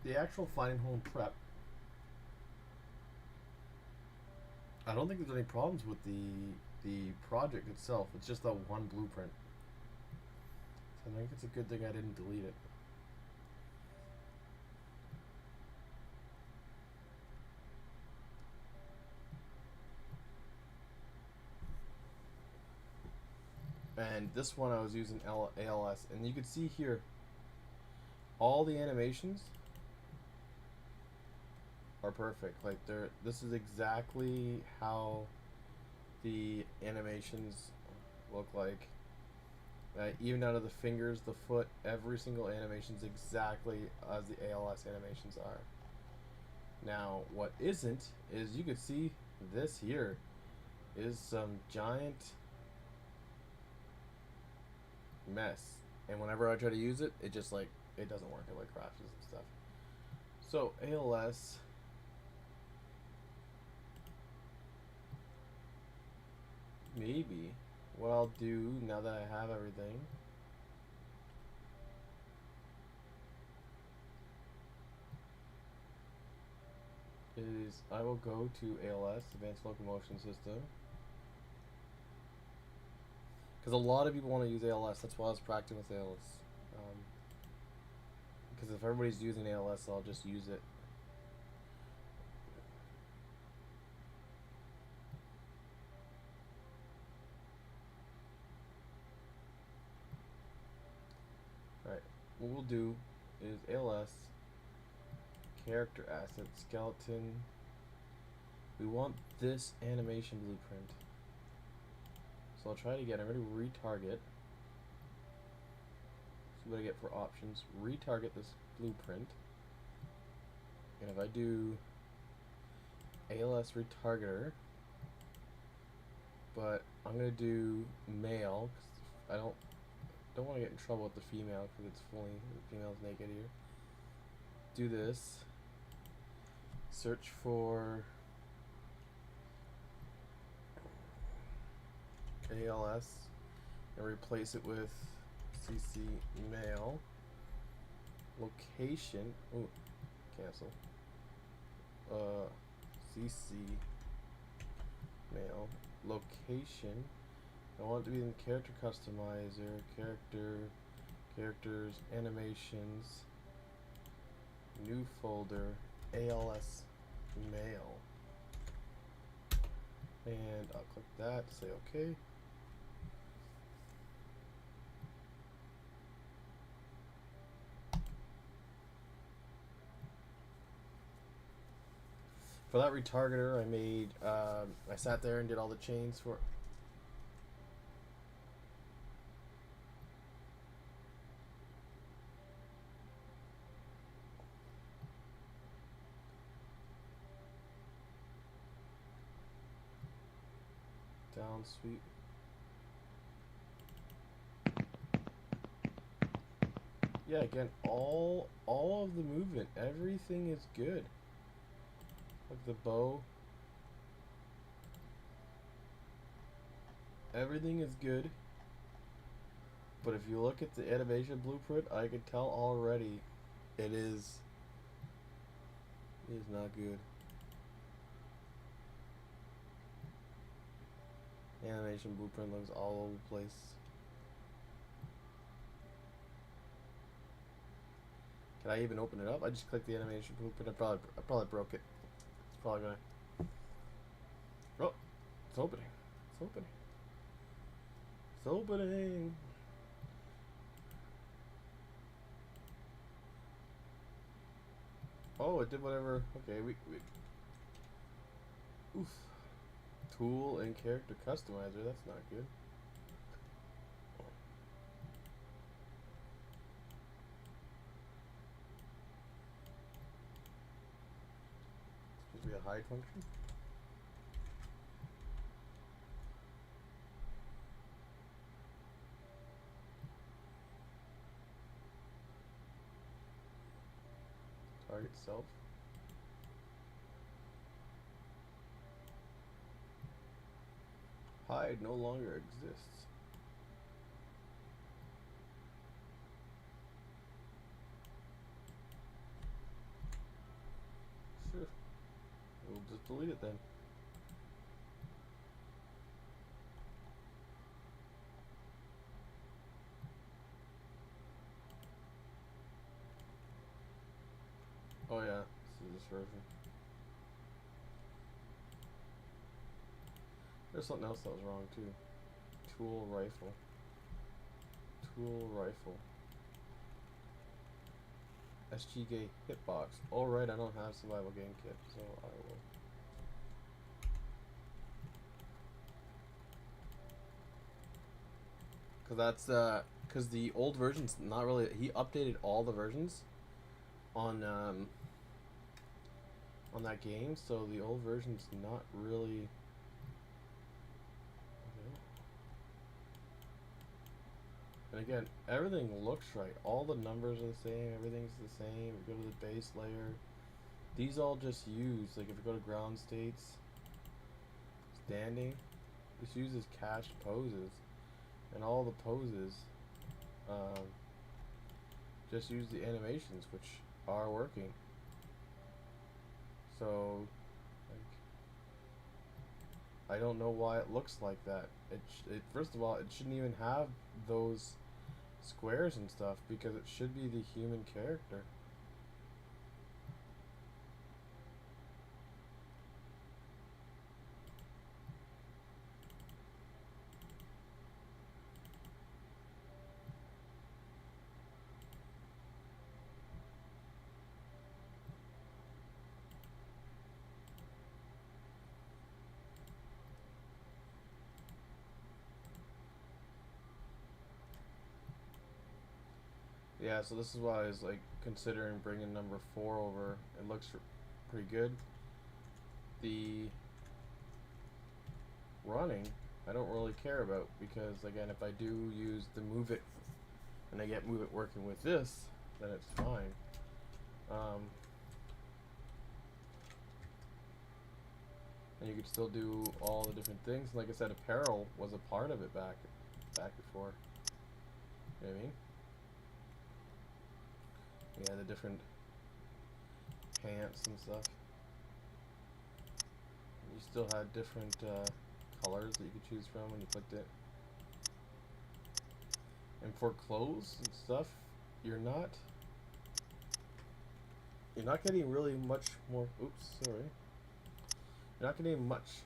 Speaker 1: The actual finding home prep, I don't think there's any problems with the project itself. It's just that one blueprint. So I think it's a good thing I didn't delete it. And this one I was using ALS, and you can see here all the animations are perfect. Like this is exactly how the animations look like. Even out of the fingers, the foot, every single animation is exactly as the ALS animations are. Now, what isn't is you could see this here is some giant mess, and whenever I try to use it, it just like it doesn't work. It like crashes and stuff. So ALS. Maybe what I'll do now that I have everything is I will go to ALS, Advanced Locomotion System, because a lot of people want to use ALS. That's why I was practicing with ALS. Because if everybody's using ALS, I'll just use it. Alright, what we'll do is ALS, character asset, skeleton, We want this animation blueprint. So I'll try it again. I'm going to retarget. See what I get for options. Retarget this blueprint. And if I do ALS retargeter, but I'm going to do male, because I don't want to get in trouble with the female, because it's fully, the female's naked here. Do this. Search for ALS and replace it with CC male. Location. Ooh, cancel. CC male. Location. I want it to be in character customizer, characters, animations, new folder, ALS male. And I'll click that, say OK. For that retargeter, I made, I sat there and did all the chains for. Down sweep. Yeah, again, all of the movement, everything is good. Like the bow. Everything is good. But if you look at the animation blueprint, I can tell already it is not good. Animation blueprint looks all over the place. Can I even open it up? I just clicked the animation blueprint. I probably broke it. It's probably gonna. Oh, it's opening. It's opening. It's opening. Oh, it did whatever. Okay, we. Oof. Tool and character customizer. That's not good. Supposed to be a hide function. Target self. Hide no longer exists. Sure. We'll just delete it then. Oh yeah, this is this version. There's something else that was wrong too. Tool rifle. Tool rifle. SGK hitbox. Alright, I don't have survival game kit, so I will. Cause that's cause the old version's not really. He updated all the versions on that game, so the old version's not really. And again, everything looks right. All the numbers are the same. Everything's the same. If you go to the base layer, these all just use, like if you go to ground states, standing, this uses cached poses, and all the poses just use the animations, which are working. So, like, I don't know why it looks like that. It first of all, it shouldn't even have those squares and stuff, because it should be the human character. Yeah, so this is why I was like considering bringing number 4 over. It looks pretty good. The running, I don't really care about because again, if I do use the move it and I get move it working with this, then it's fine. And you could still do all the different things. Like I said, apparel was a part of it back before. You know what I mean? Yeah, the different pants and stuff. You still had different colors that you could choose from when you clicked it. And for clothes and stuff, you're not getting really much more. Oops, sorry. You're not getting much.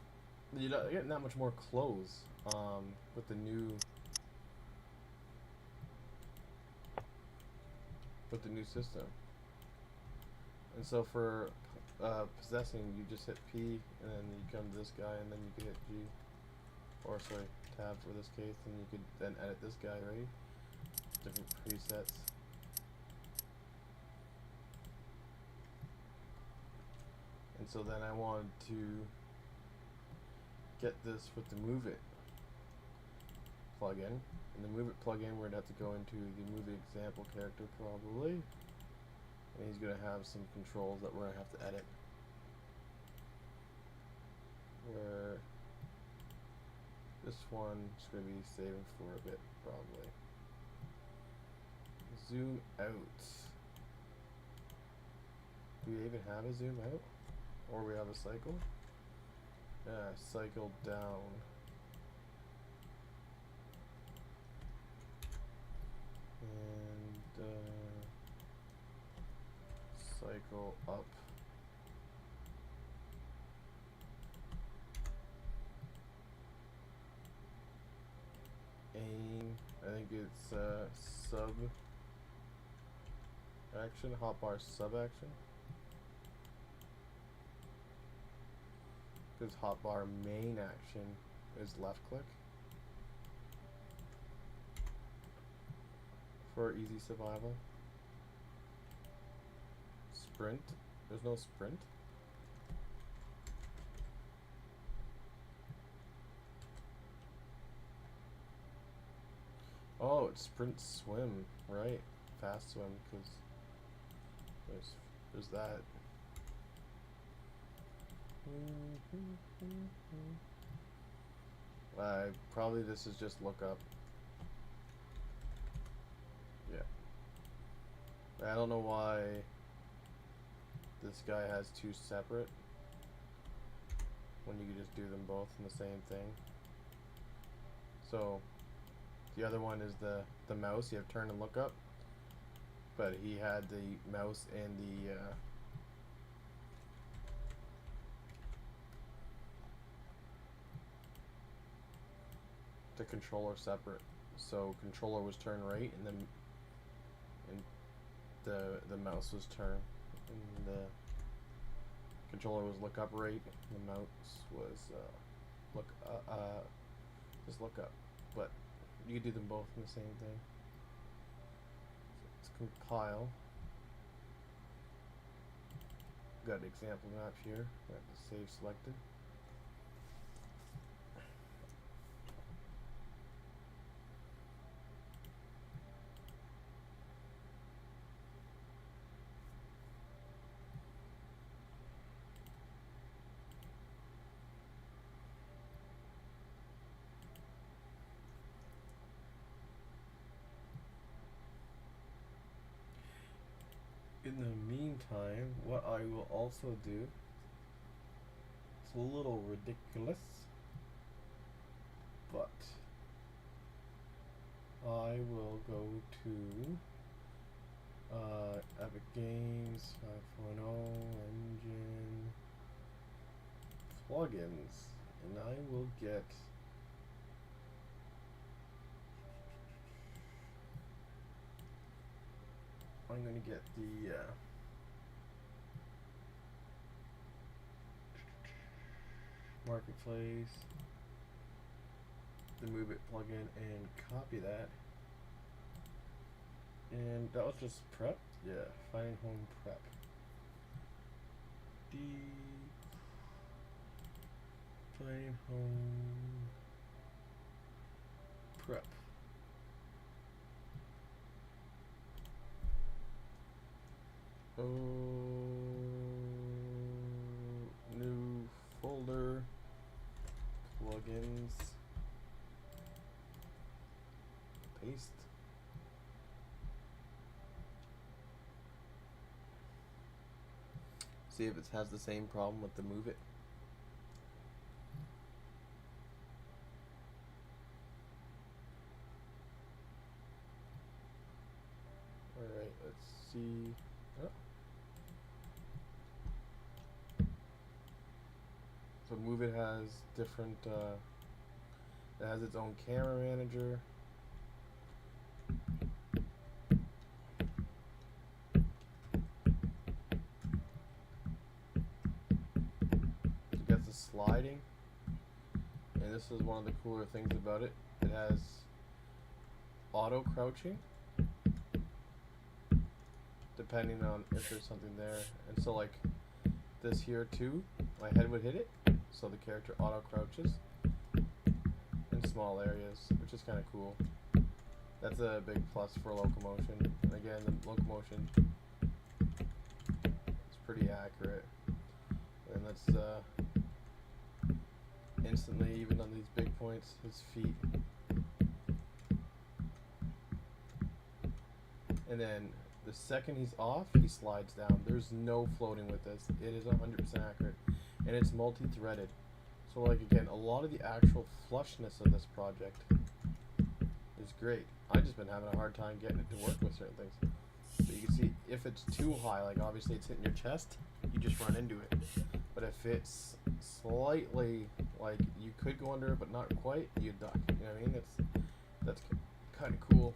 Speaker 1: You're not getting that much more clothes with the new system. And so for possessing, you just hit P and then you come to this guy and then you can hit G, or sorry, tab for this case, and you could then edit this guy, right? Different presets. And so then I wanted to get this with the Move It plugin. In the Move It plugin, we're going to have to go into the Move It example character probably. And he's going to have some controls that we're going to have to edit. Where this one is going to be saving for a bit probably. Zoom out. Do we even have a zoom out? Or we have a cycle? Yeah, cycle down. And cycle up. Aim, I think it's sub action, hotbar sub action. Because hotbar main action is left click for easy survival. Sprint, there's no sprint. Oh, it's sprint swim, right? Fast swim, because there's that. Probably this is just look up. Yeah. I don't know why this guy has two separate when you could just do them both in the same thing. So the other one is the mouse. You have turn and look up, but he had the mouse and the controller separate. So controller was turn right, and then the mouse was turn, and the controller was look up right, and the mouse was just look up. But you could do them both in the same thing. So let's compile. Got an example map here. Got the save selected. In the meantime, what I will also do, it's a little ridiculous, but I will go to Epic Games 5.0 engine plugins, and I will get I'm going to get the Marketplace, the Move It plugin, and copy that. And that was just prep? Yeah, find home prep. D. Find home prep. Oh, new folder, plugins, paste. See if it has the same problem with the move it. Alright, let's see. Oh. So Move It has different, it has its own camera manager. It gets the sliding. And this is one of the cooler things about it. It has auto crouching, depending on if there's something there. And so like this here too, my head would hit it, so the character auto crouches in small areas, which is kind of cool. That's a big plus for locomotion. And again, the locomotion is pretty accurate. And that's instantly, even on these big points, his feet. And then the second he's off, he slides down. There's no floating with this. It is 100% accurate. And it's multi-threaded. So like again, a lot of the actual flushness of this project is great. I've just been having a hard time getting it to work with certain things. But you can see if it's too high, like obviously it's hitting your chest, you just run into it. But if it's slightly, like you could go under it but not quite, you duck. You know what I mean? That's kind of cool.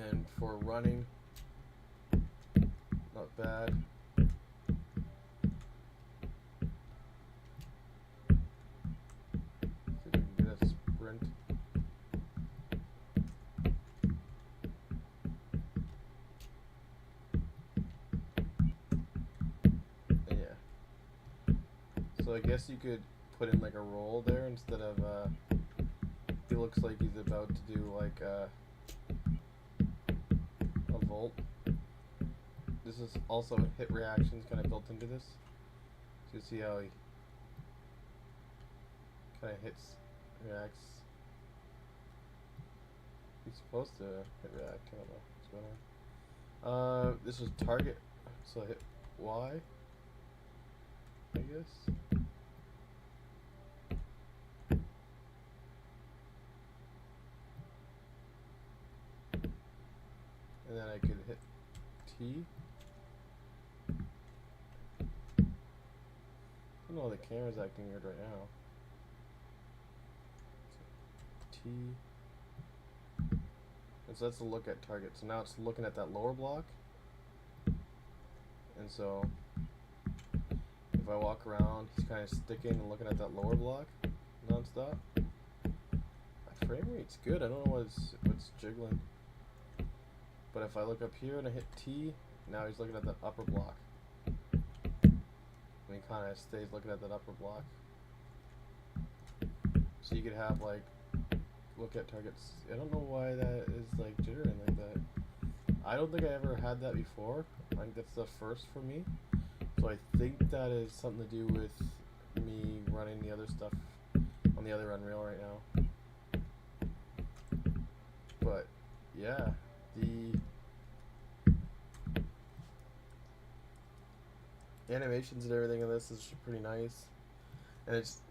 Speaker 1: And for running, not bad. See if we can get a sprint. Yeah. So I guess you could put in like a roll there instead of, he looks like he's about to do like a volt. This is also hit reactions kind of built into this. So you see how he kind of hits, reacts. He's supposed to hit react. I don't know what's going on. This is target, so I hit Y, I guess. And then I could hit T. I don't know how the camera's acting weird right now. T. And so that's the look at target. So now it's looking at that lower block. And so if I walk around, he's kind of sticking and looking at that lower block non-stop. My frame rate's good. I don't know what's jiggling. But if I look up here and I hit T, now he's looking at that upper block. And he kind of stays looking at that upper block. So you could have like, look at targets. I don't know why that is like jittering like that. I don't think I ever had that before. I think that's the first for me. So I think that is something to do with me running the other stuff on the other Unreal right now. But yeah. The animations and everything in this is pretty nice, and it's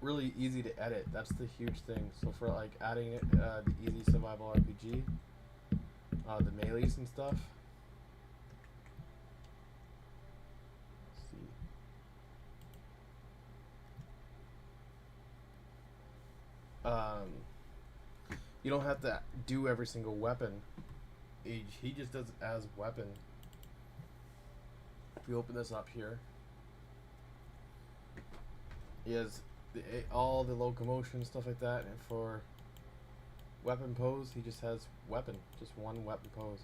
Speaker 1: really easy to edit. That's the huge thing. So for like adding it, the easy survival RPG, the melees and stuff. Let's see. You don't have to do every single weapon. He just does it as weapon. If we open this up here, he has all the locomotion stuff like that, and for weapon pose, he just has weapon, just one weapon pose.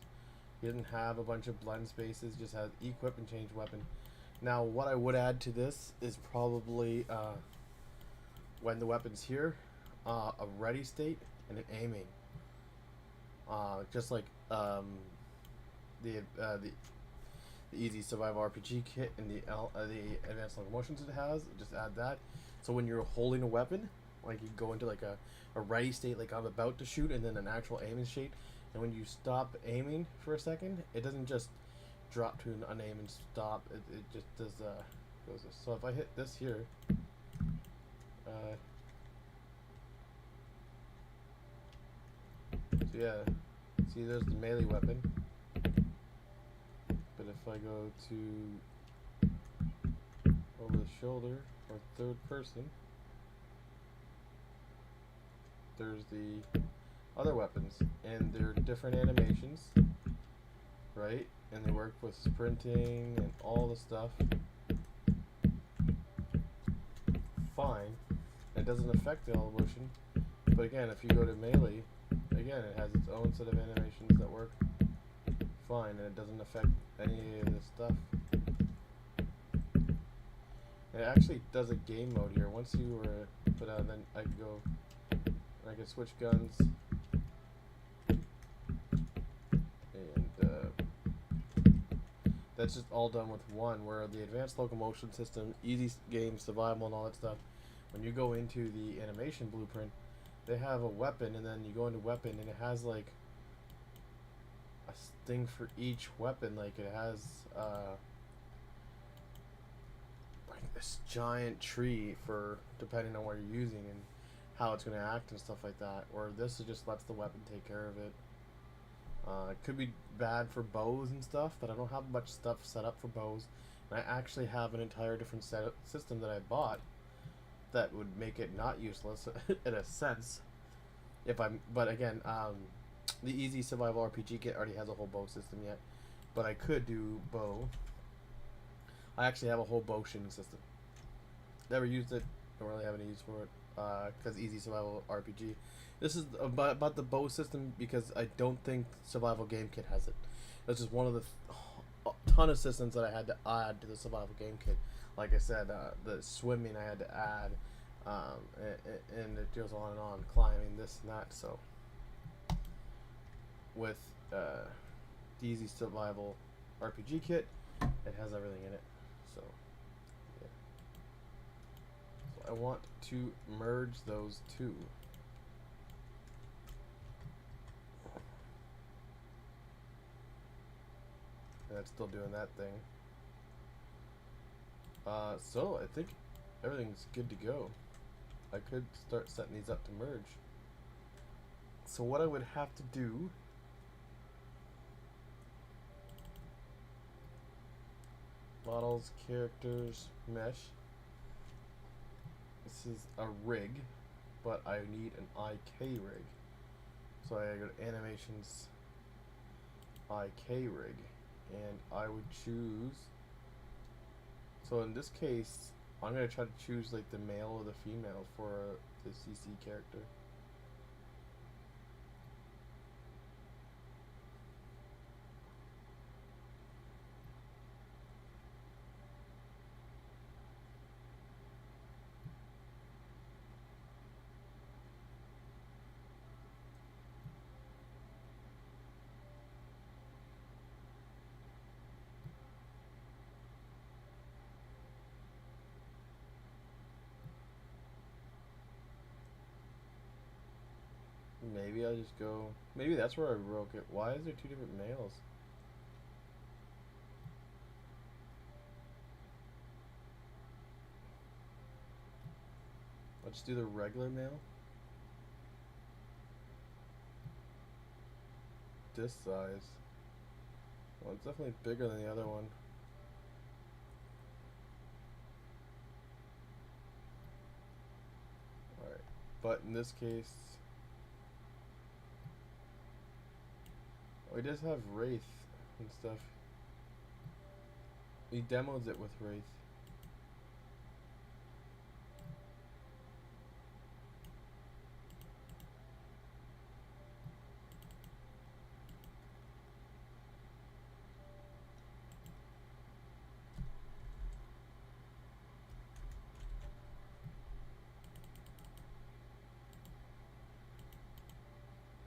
Speaker 1: He doesn't have a bunch of blend spaces, just has equip and change weapon. Now, what I would add to this is probably when the weapon's here, a ready state and an aiming. Just like the easy survival RPG kit and the advanced locomotions it has, just add that. So when you're holding a weapon, like you go into like a ready state, like I'm about to shoot, and then an actual aiming state. And when you stop aiming for a second, it doesn't just drop to an aim and stop. It just does goes this. So if I hit this here, so yeah, see there's the melee weapon. But if I go to over the shoulder or third person, there's the other weapons, and they're different animations, right? And they work with sprinting and all the stuff. Fine. It doesn't affect the elevation. But again, if you go to melee, again, it has its own set of animations that work fine, and it doesn't affect any of this stuff. And it actually does a game mode here. Once you were put out, then I can go, I can switch guns. That's just all done with one, where the advanced locomotion system, easy game, survival, and all that stuff, when you go into the animation blueprint, they have a weapon, and then you go into weapon, and it has like a thing for each weapon. Like it has like this giant tree for depending on what you're using and how it's going to act and stuff like that. Or this just lets the weapon take care of it. It could be bad for bows and stuff, but I don't have much stuff set up for bows. And I actually have an entire different system that I bought that would make it not useless in a sense. But again, the easy survival RPG kit already has a whole bow system yet, but I could do bow. I actually have a whole bow shooting system. Never used it. Don't really have any use for it because easy survival RPG. This is about the bow system because I don't think survival game kit has it. That's just one of the ton of systems that I had to add to the survival game kit. Like I said, the swimming I had to add, and it goes on and on, climbing, this and that. So with the easy survival RPG kit, it has everything in it. So yeah. So I want to merge those two. And it's still doing that thing. So I think everything's good to go. I could start setting these up to merge. So what I would have to do models, characters, mesh. This is a rig, but I need an IK rig. So I go to animations, IK rig, and I would choose. So in this case, I'm gonna try to choose like the male or the female for the CC character. Maybe I'll just go. Maybe that's where I broke it. Why is there two different males? Let's do the regular male. This size. Well, it's definitely bigger than the other one. Alright. But in this case, oh, he does have Wraith and stuff. He demos it with Wraith.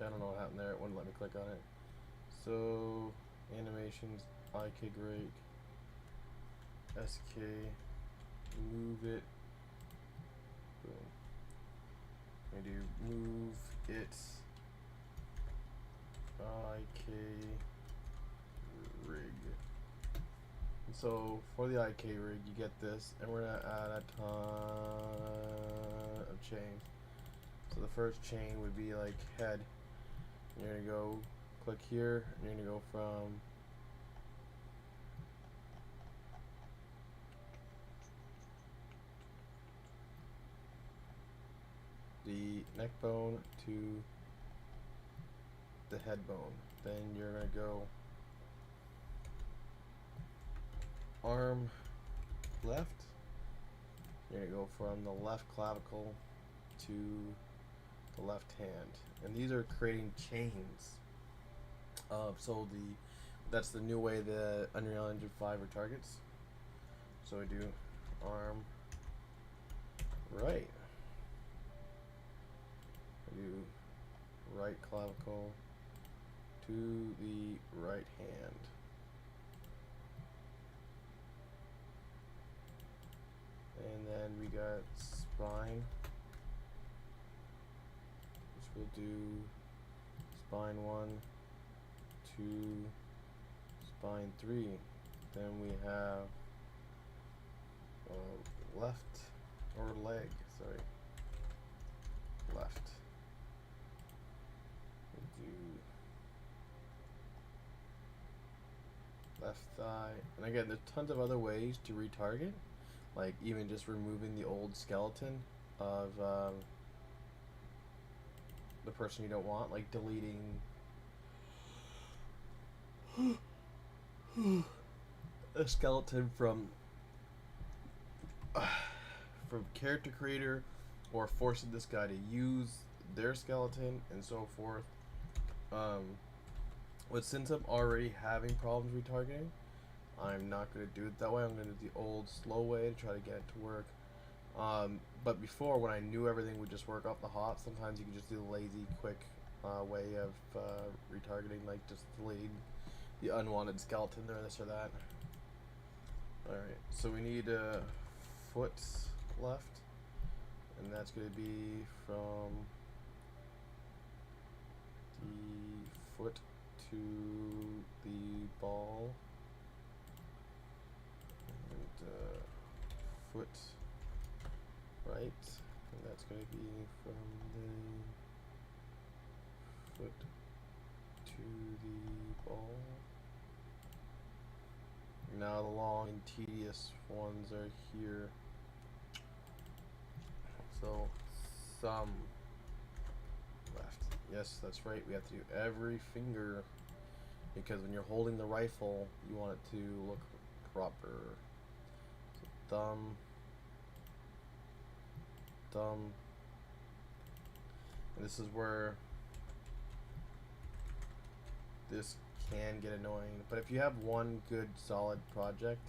Speaker 1: I don't know what happened there. It wouldn't let me click on it. So animations, IK break, SK, move it. Boom. I do move it. IK rig. And so for the IK rig, you get this, and we're gonna add a ton of chains. So the first chain would be like head. You're gonna go click here, and you're gonna go from the neck bone to the head bone. Then you're gonna go arm left. You're gonna go from the left clavicle to the left hand, and these are creating chains. So that's the new way the Unreal Engine 5 targets. So we do arm right. I do right clavicle to the right hand. And then we got spine, which we'll do spine 1, 2, spine 3. Then we have left or leg, sorry, left. We'll do left thigh. And again, there's tons of other ways to retarget, like even just removing the old skeleton of the person you don't want, like deleting a skeleton from character creator, or forcing this guy to use their skeleton and so forth. But since I'm already having problems retargeting, I'm not going to do it that way. I'm going to do the old slow way to try to get it to work. But before, when I knew everything would just work off the hop, sometimes you could just do the lazy, quick way of retargeting, like just deleting the unwanted skeleton or this or that. Alright, so we need a foot left, and that's going to be from the foot to the ball, and foot right, and that's going to be from the foot to the ball. Now the long and tedious ones are here. So thumb left. Yes, that's right. We have to do every finger, because when you're holding the rifle, you want it to look proper. So thumb. And this is where this can get annoying, but if you have one good solid project,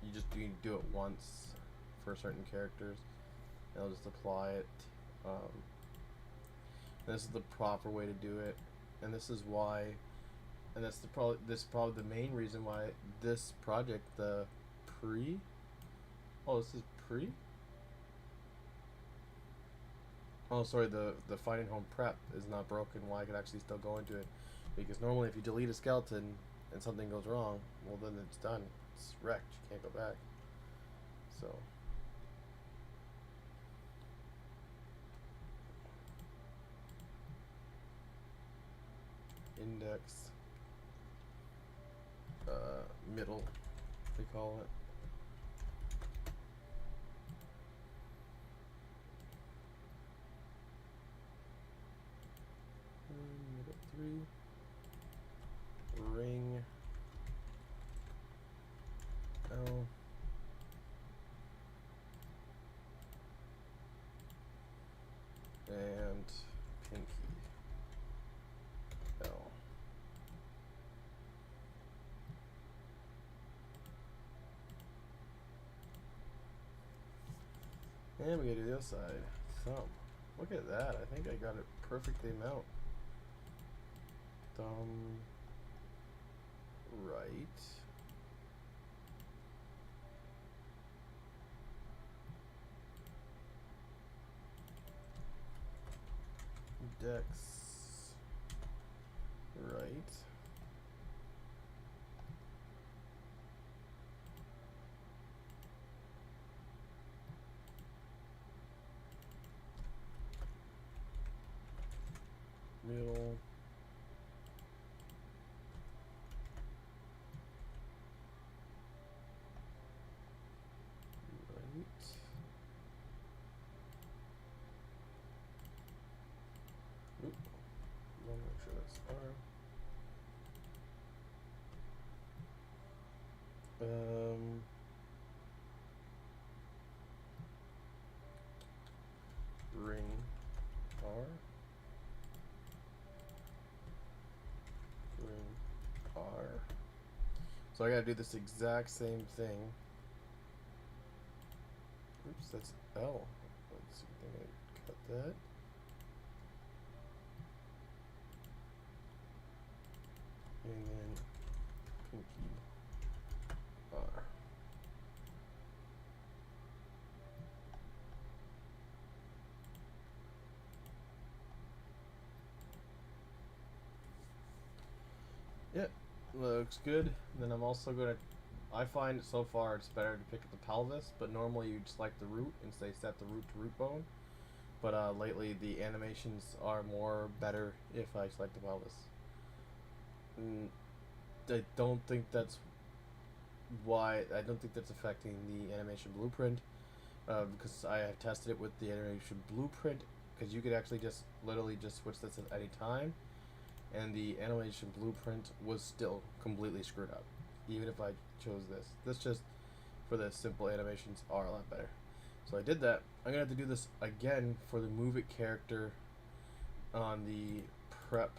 Speaker 1: you just need to do it once for certain characters, and I'll just apply it. This is the proper way to do it, and this is why, and that's this is probably the main reason why this project, the pre, oh, this is pre. Oh, sorry, the Finding Home prep is not broken. Why I could actually still go into it, because normally if you delete a skeleton and something goes wrong, well then it's done. It's wrecked. You can't go back. So index, middle, they call it. Middle 3, ring, L, and pinky, L. And we gotta do the other side, thumb. Look at that. I think I got it perfectly out. Thumb right. Dex right. Middle. Right. Oop. I'll make sure that's R. Ring R. Ring R. So I gotta do this exact same thing. Oops, that's L. Let's see if I can cut that. And then pinky R. Yep, looks good. And then I'm also gonna, I find so far it's better to pick up the pelvis, but normally you just select the root and say set the root to root bone. But lately the animations are more better if I select the pelvis. I don't think that's why, I don't think that's affecting the animation blueprint, because I have tested it with the animation blueprint, because you could actually just literally just switch this at any time, and the animation blueprint was still completely screwed up, even if I chose this. This just, for the simple animations, are a lot better. So I did that. I'm gonna have to do this again for the move it character on the prep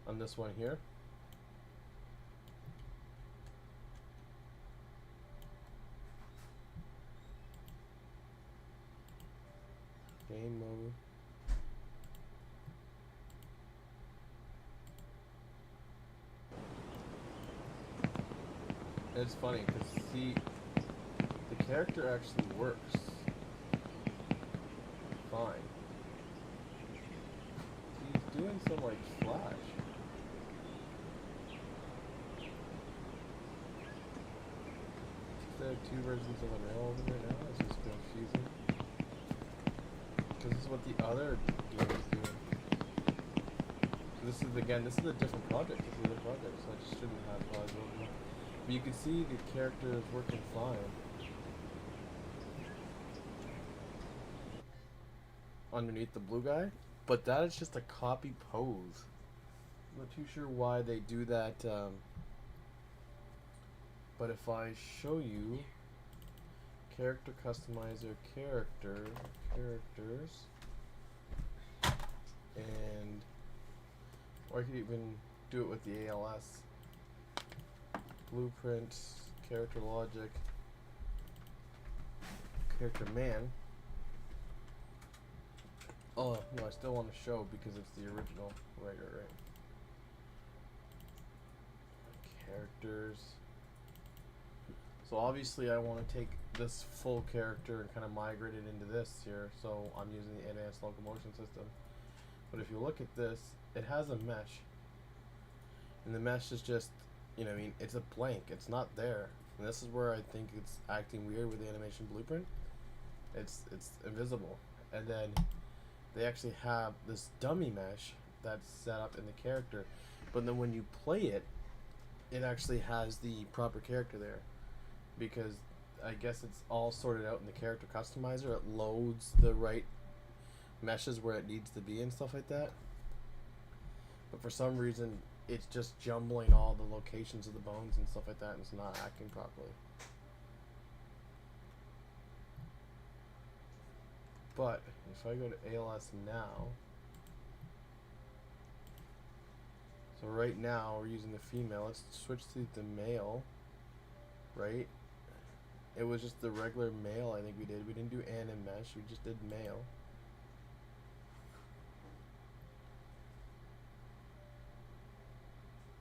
Speaker 1: on this one here. Game mode. It's funny because see, the character actually works fine. He's doing some like flash. There are two versions of Unreal over there now. It's just confusing. Because this is what the other game is doing. So this is again, this is a different project. This is a project, so I just shouldn't have over. But you can see the character is working fine. Underneath the blue guy, but that is just a copy pose. I'm not too sure why they do that. But if I show you character customizer, characters, and or I could even do it with the ALS blueprint, character logic, character man. Oh no, I still want to show because it's the original. Right. Characters. So obviously I want to take this full character and kind of migrate it into this here, so I'm using the advanced locomotion system. But if you look at this, it has a mesh, and the mesh is just, you know, I mean, it's a blank, it's not there. And this is where I think it's acting weird with the animation blueprint. It's invisible. And then they actually have this dummy mesh that's set up in the character, but then when you play it, it actually has the proper character there. Because I guess it's all sorted out in the character customizer. It loads the right meshes where it needs to be and stuff like that. But for some reason, it's just jumbling all the locations of the bones and stuff like that, and it's not acting properly. But if I go to ALS now, so right now we're using the female. Let's switch to the male, right? It was just the regular male, I think we did. We didn't do anim mesh, we just did male.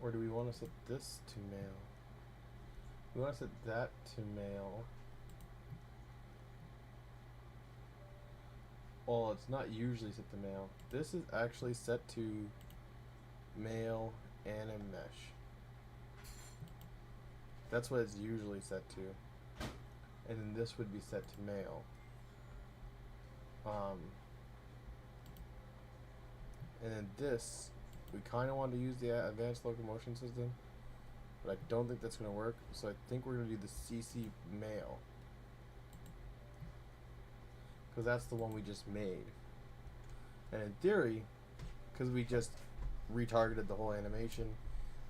Speaker 1: Or do we want to set this to male? We want to set that to male. Well, it's not usually set to male. This is actually set to male anim mesh. That's what it's usually set to. And then this would be set to male. And then this, we kind of want to use the advanced locomotion system, but I don't think that's going to work. So I think we're going to do the CC male, because that's the one we just made. And in theory, because we just retargeted the whole animation,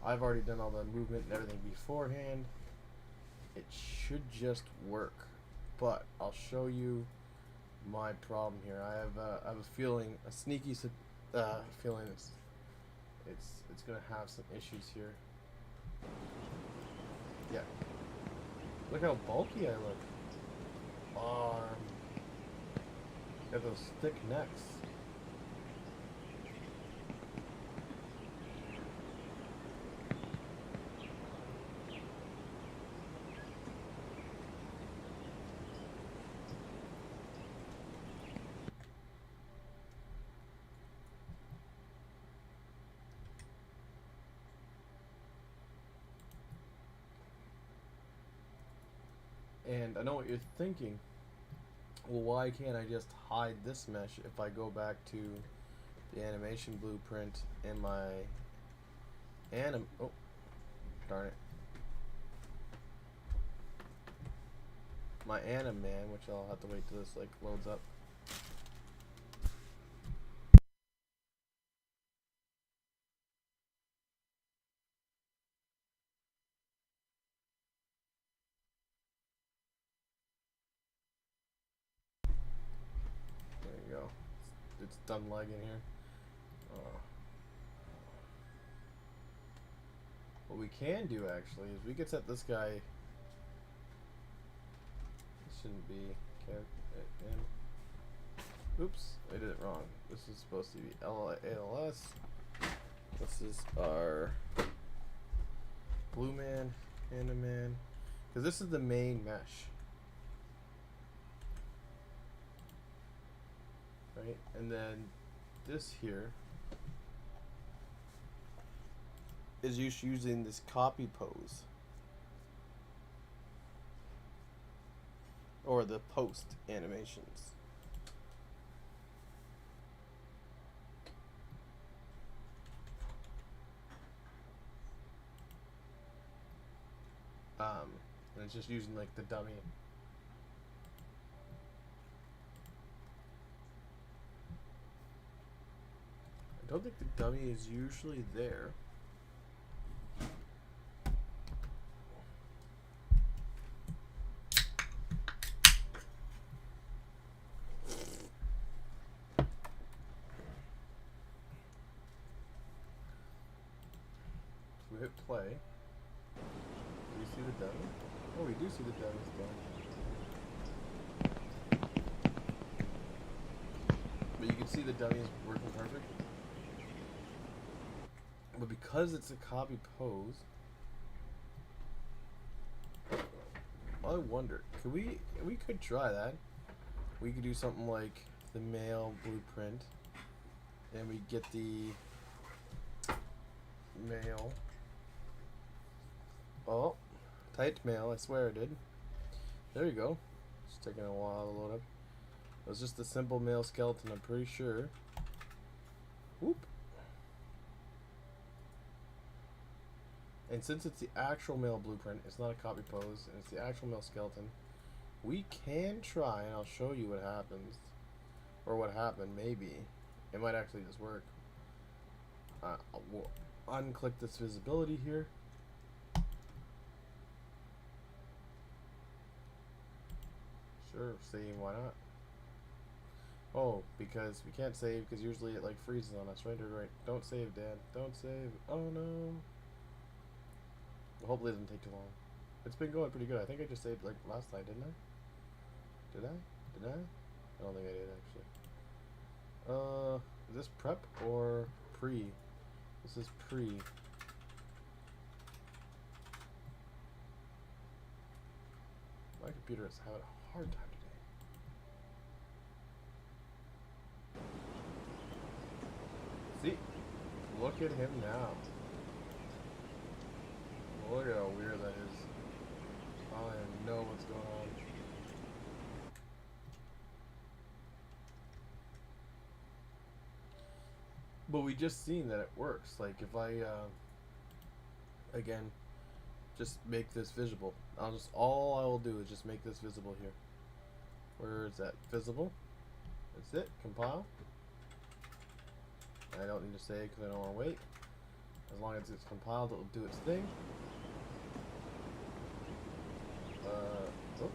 Speaker 1: I've already done all the movement and everything beforehand, it should just work. But I'll show you my problem here. I have a feeling, a sneaky feeling it's gonna have some issues here. Yeah. Look how bulky I look. Arm. Got those thick necks. And I know what you're thinking. Well, why can't I just hide this mesh if I go back to the animation blueprint and my oh, darn it. My anim man, which I'll have to wait till this like loads up. It's done lagging here. What we can do actually is we could set this guy. This shouldn't be in. Oops, I did it wrong. This is supposed to be ALS. This is our blue man, anim man, because this is the main mesh. Right, and then this here is using this copy pose or the post animations. And it's just using like the dummy. I don't think the dummy is usually there. So we hit play. Do you see the dummy? Oh, we do see the dummy still. But you can see the dummy is working perfect. But because it's a copy pose, I wonder, we could try that. We could do something like the male blueprint, and we get the male. Oh, typed male, I swear I did. There you go. It's taking a while to load up. It was just a simple male skeleton, I'm pretty sure. Whoop. And since it's the actual male blueprint, it's not a copy pose, and it's the actual male skeleton, we can try, and I'll show you what happens. Or what happened, maybe. It might actually just work. We'll unclick this visibility here. Sure, save, why not? Oh, because we can't save, because usually it like freezes on us, right? Right. Don't save, Dad. Don't save. Oh no. Hopefully it doesn't take too long. It's been going pretty good. I think I just saved like last night, didn't I? Did I? Did I? I don't think I did actually. Is this prep or pre? This is pre. My computer is having a hard time today. See? Look at him now. Look at how weird that is. I don't even know what's going on. But we just seen that it works. Like if I, again, just make this visible. All I will do is just make this visible here. Where is that? Visible. That's it. Compile. I don't need to say it because I don't want to wait. As long as it's compiled, it'll do its thing. Oh,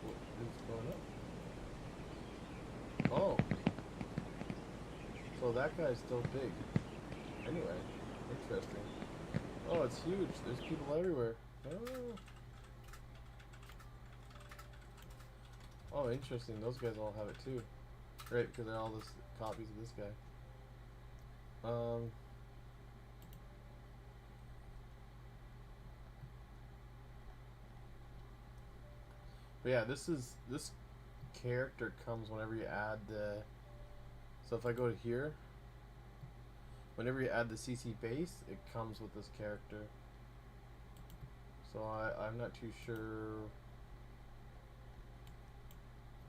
Speaker 1: what is going up? Oh, so that guy's still big. Anyway, interesting. Oh, it's huge. There's people everywhere. Oh, interesting. Those guys all have it too. Right, because they're all this copies of this guy. But yeah, this character comes whenever you add the. So if I go to here, whenever you add the CC base, it comes with this character. So I'm not too sure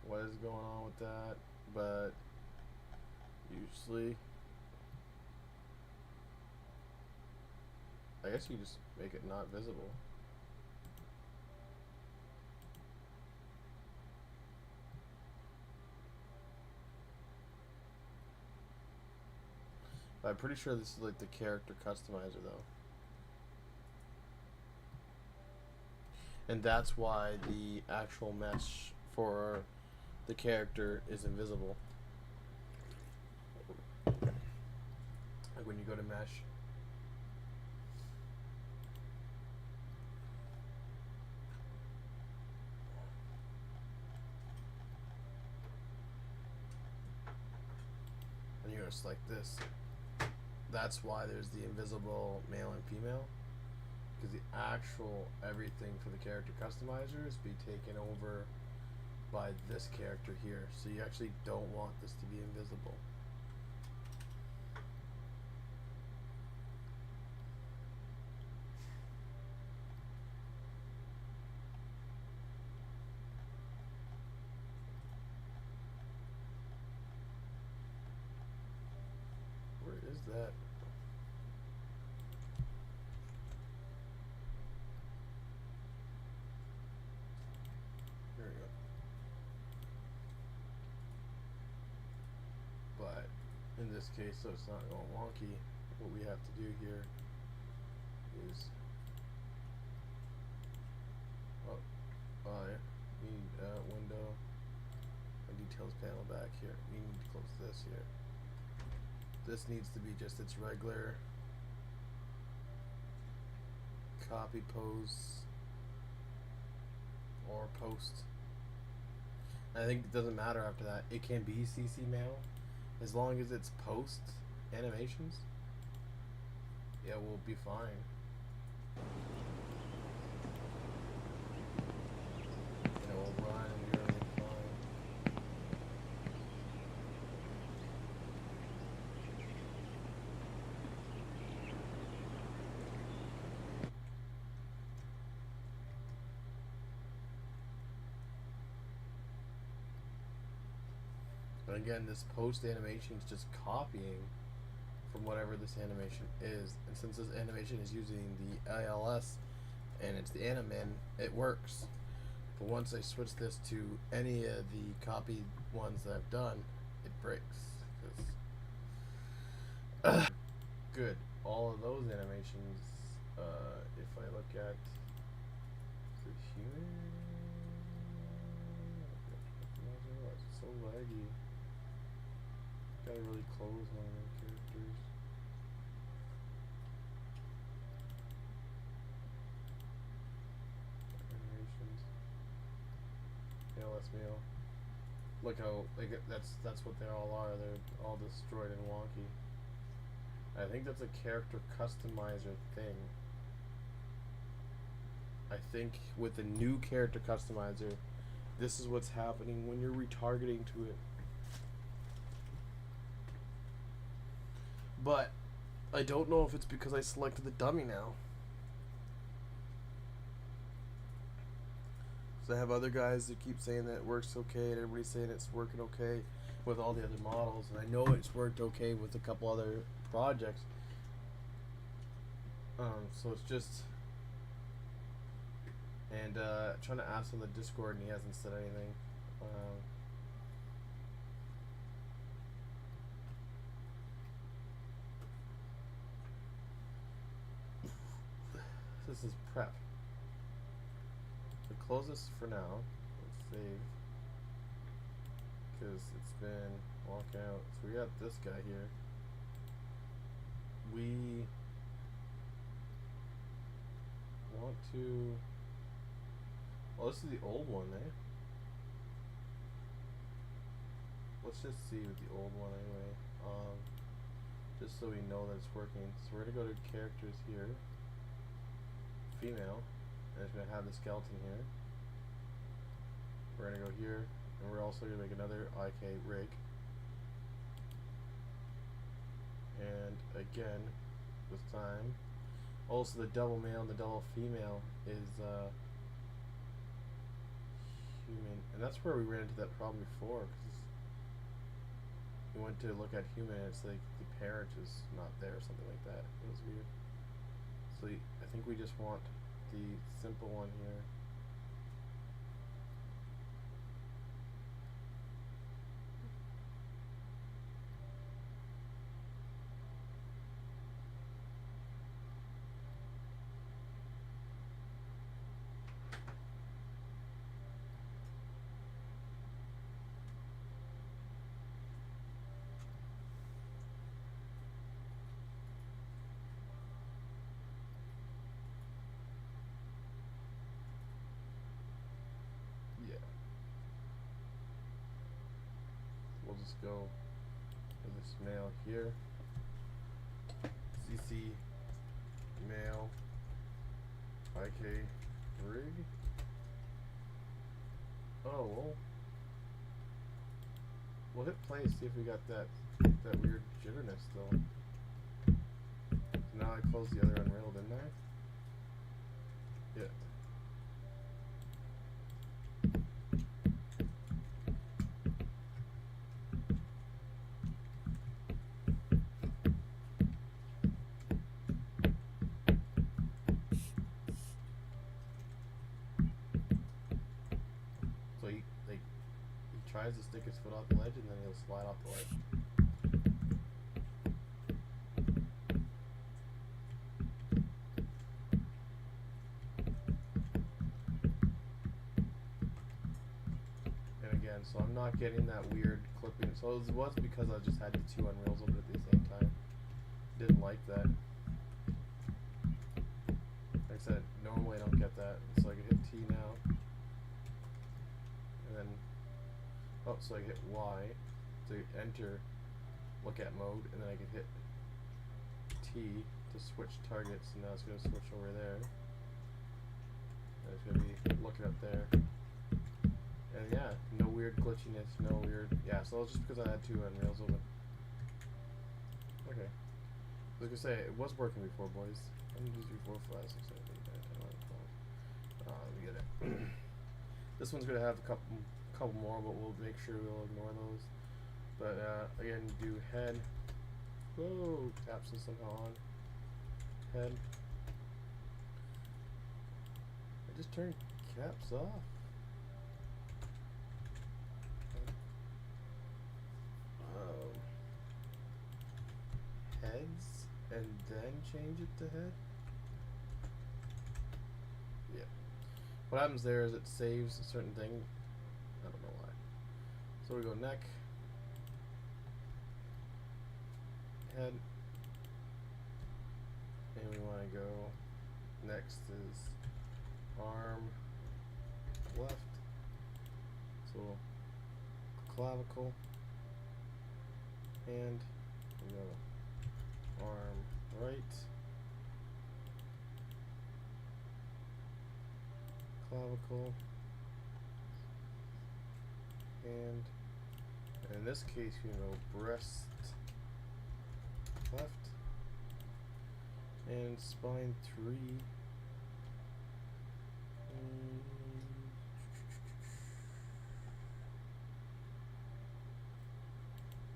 Speaker 1: what is going on with that, but usually I guess you just make it not visible. But I'm pretty sure this is like the character customizer though. And that's why the actual mesh for the character is invisible. Like when you go to mesh. And you're just like this. That's why there's the invisible male and female. Because the actual everything for the character customizers be taken over by this character here. So you actually don't want this to be invisible. Where is that? There we go. But in this case, so it's not going wonky, what we have to do here is we need window and details panel back here. We need to close this here. This needs to be just its regular copy pose or post. I think it doesn't matter after that. It can be CC mail as long as it's post animations. It will be fine. And it will run and be really fine. But again, this post animation is just copying from whatever this animation is. And since this animation is using the ILS and it's the Animin, it works. But once I switch this to any of the copied ones that I've done, it breaks. Good. All of those animations, if I look at the human, it's so laggy. Gotta really close my characters. Animations. ALS meal. Look how that's what they all are. They're all destroyed and wonky. I think that's a character customizer thing. I think with the new character customizer, this is what's happening when you're retargeting to it. But I don't know if it's because I selected the dummy now. So I have other guys that keep saying that it works okay, and everybody's saying it's working okay with all the other models, and I know it's worked okay with a couple other projects. So it's just, and trying to ask on the Discord, and he hasn't said anything. This is prep. So close this for now. Let's save, because it's been walk out. So we got this guy here. We want to. Well, this is the old one, eh? Let's just see with the old one anyway. Just so we know that it's working. So we're gonna go to characters here. Female. And it's gonna have the skeleton here. We're gonna go here, and we're also gonna make another IK rig. And again, this time, also the double male and the double female is human, and that's where we ran into that problem before, because we went to look at human, and it's like the parent is not there or something like that. It was weird. So I think we just want the simple one here. We'll just go with this male here. CC male IK rig. Oh well. We'll hit play and see if we got that weird jitterness though. So now I closed the other Unreal, didn't I? Yeah. So he tries to stick his foot off the ledge and then he'll slide off the ledge. And again, so I'm not getting that weird clipping. So it was because I just had the two Unreals open at the same time. Didn't like that. Like I said, normally I don't get that. So I can hit T now. And then, oh, so I can hit Y to enter look at mode, and then I can hit T to switch targets, and now it's going to switch over there. And it's going to be looking up there. And yeah, no weird glitchiness, no weird, yeah, so it's just because I had two Unreals open. Okay. I was going to say, it was working before, boys. 1, 2, 3, 4, 5, 6, 7, 8, 9, 10, 11, 12. Let me get it. This one's going to have a couple more, but we'll make sure we'll ignore those. But again, do head. Whoa, caps is somehow on. Head. I just turned caps off. Heads, and then change it to head. Yeah. What happens there is it saves a certain thing. I don't know why. So we go neck, head, and we want to go, next is arm left, so clavicle, and we go arm right, clavicle, and in this case you know breast left, and spine 3.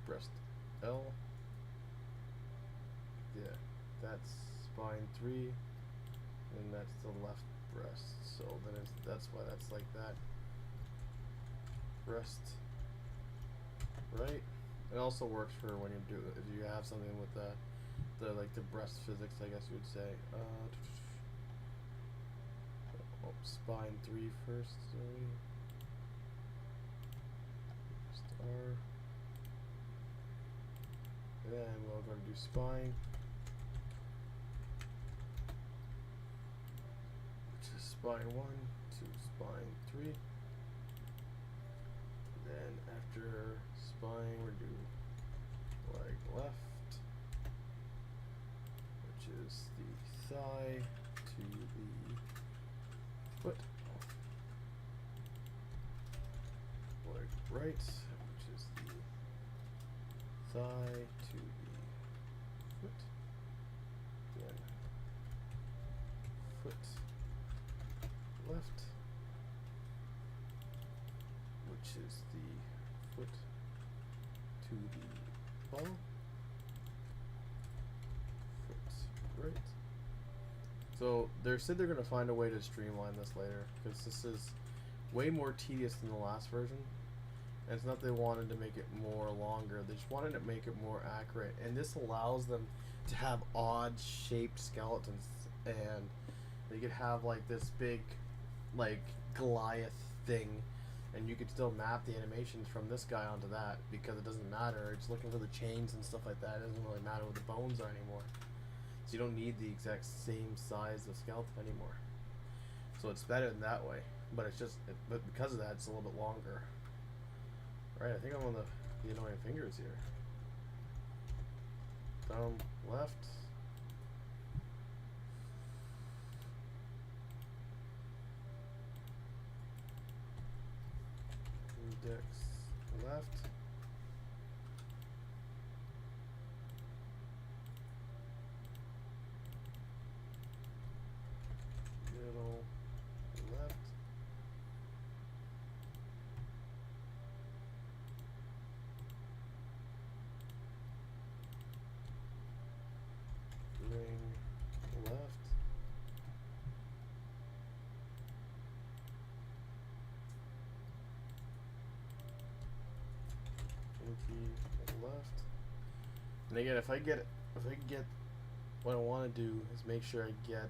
Speaker 1: Breast L. Yeah, that's spine 3, and that's the left breast. So then that's why that's like that. Breast right. It also works for when you do if you have something with the like the breast physics, I guess you would say. Spine 3 first. Sorry. Just R. Then we're going to do spine, which is spine 1 to spine 3. Then after spine, we're do leg left, which is the thigh to the foot. Leg right, which is the thigh to the foot. Then foot left, which is the foot to the ball. Foot right. So they said they're going to find a way to streamline this later, because this is way more tedious than the last version. And it's not they wanted to make it more longer, they just wanted to make it more accurate. And this allows them to have odd shaped skeletons, and they could have like this big like Goliath thing, and you could still map the animations from this guy onto that, because it doesn't matter. It's looking for the chains and stuff like that. It doesn't really matter what the bones are anymore. So you don't need the exact same size of skeleton anymore. So it's better in that way. But it's just, but because of that, it's a little bit longer. Right, I think I'm on the annoying fingers here. Thumb left. Index left. Middle left. Ring left. Pinky left. And again, if I get what I want to do is make sure I get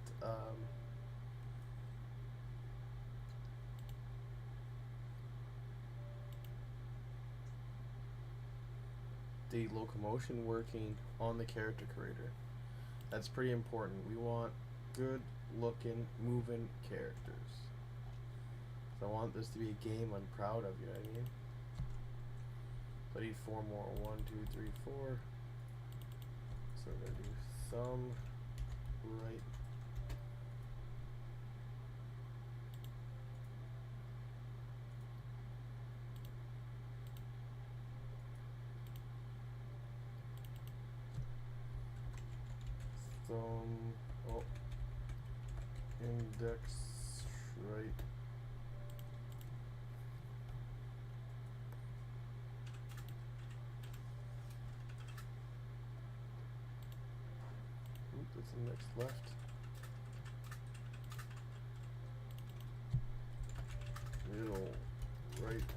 Speaker 1: the locomotion working on the character creator. That's pretty important. We want good looking, moving characters. So I want this to be a game I'm proud of, you know what I mean? So I need 4 more. 1, 2, 3, 4. So we're gonna do thumb right. Thumb, oh, index right. Oop, that's index left. Middle right.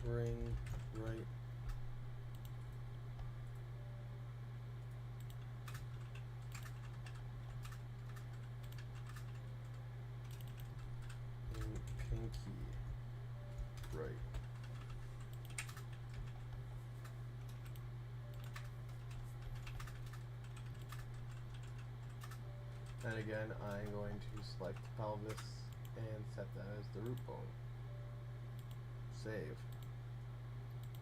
Speaker 1: Ring right. And pinky right. And again, I'm going to select pelvis and set that as the root bone. Save.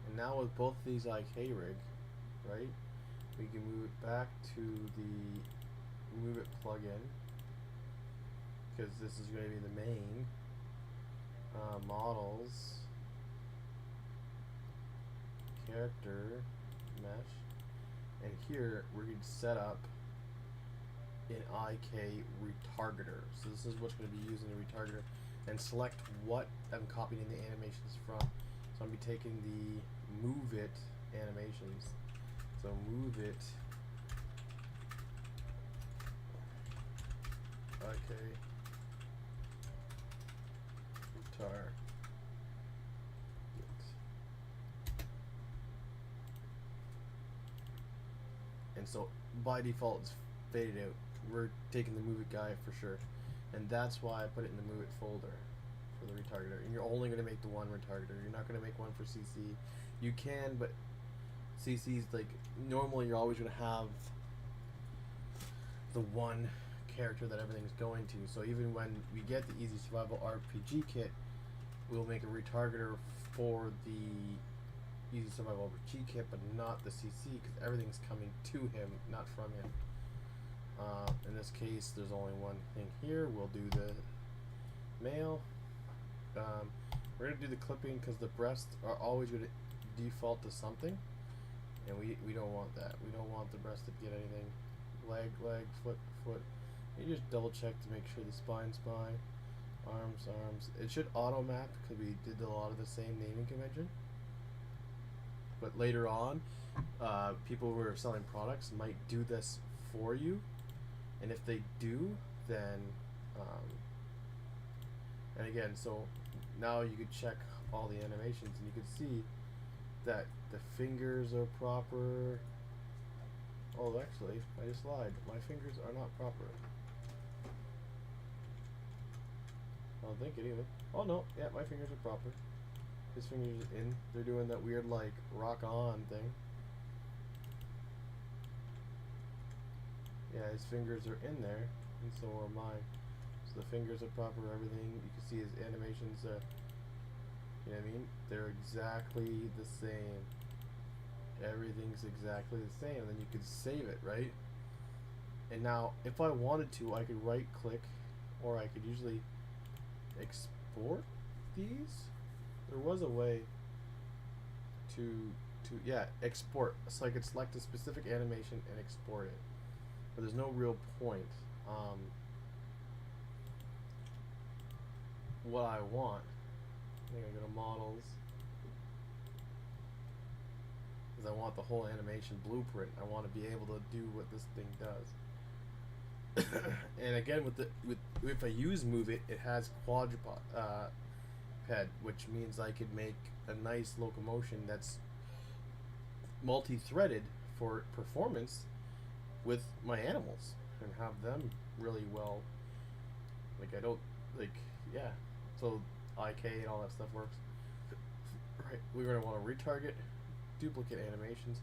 Speaker 1: And now with both these IK rig, right? We can move it back to the move it plugin, because this is going to be the main. Models, character, mesh, and here we're going to set up an IK retargeter. So this is what's going to be using the retargeter, and select what I'm copying the animations from. So I'm going to be taking the move it animations. So move it IK retar. And so by default it's faded out. We're taking the move it guy for sure, and that's why I put it in the move it folder for the retargeter. And you're only going to make the one retargeter. You're not going to make one for CC. You can, but CC's like normally you're always going to have the one character that everything's going to. So even when we get the Easy Survival RPG kit, we'll make a retargeter for the Easy Survival RPG kit, but not the CC, because everything's coming to him, not from him. In this case, there's only one thing here. We'll do the male. We're going to do the clipping because the breasts are always going to default to something, and we don't want that. We don't want the breast to get anything. Leg, foot. You just double check to make sure the spine's fine. Arms. It should auto map because we did a lot of the same naming convention. But later on, people who are selling products might do this for you, and if they do, then and again, so now you could check all the animations and you could see that the fingers are proper. Oh, actually, I just lied. My fingers are not proper. I don't think it either. Oh no, yeah, my fingers are proper. His fingers are in. They're doing that weird like rock on thing. Yeah, his fingers are in there, and so are mine. So the fingers are proper, everything. You can see his animations, you know what I mean? They're exactly the same. Everything's exactly the same, and then you could save it, right? And now, if I wanted to, I could right click, or I could usually export these. There was a way to export. So I could select a specific animation and export it. But there's no real point. What I want, I think I go to models, is I want the whole animation blueprint. I want to be able to do what this thing does. And again, if I use Move It, it has quadruped which means I could make a nice locomotion that's multi-threaded for performance with my animals and have them really well. Like yeah. So IK and all that stuff works. Right. We're gonna want to retarget, duplicate animations.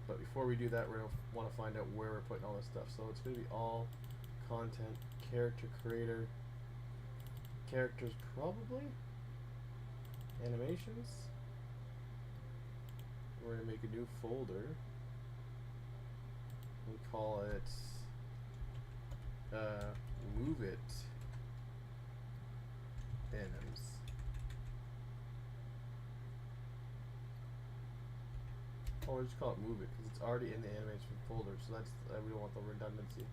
Speaker 1: But before we do that, we're gonna want to find out where we're putting all this stuff. So it's gonna be all content, character creator, characters probably, animations. We're gonna make a new folder. We call it Move It Anims. Oh, we'll just call it Move It because it's already in the animation folder, so that's we don't want the redundancy.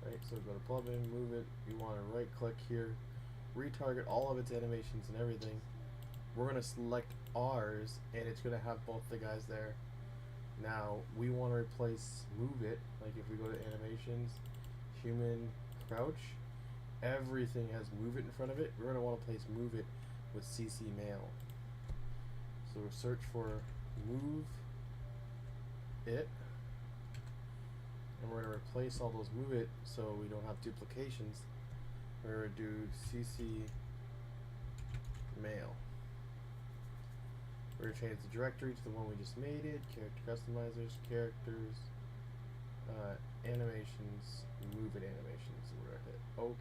Speaker 1: Right, so go to plugin, Move It. You want to right click here, retarget all of its animations and everything. We're gonna select ours, and it's gonna have both the guys there. Now we want to replace Move It. Like if we go to animations, human, crouch, everything has Move It in front of it. We're gonna want to place Move It with CC male. So we'll search for Move It, and we're gonna replace all those Move It so we don't have duplications. We're gonna do CC male. We're going to change the directory to the one we just made it. Character customizers, characters, animations, Move It animations. So we're going to hit OK.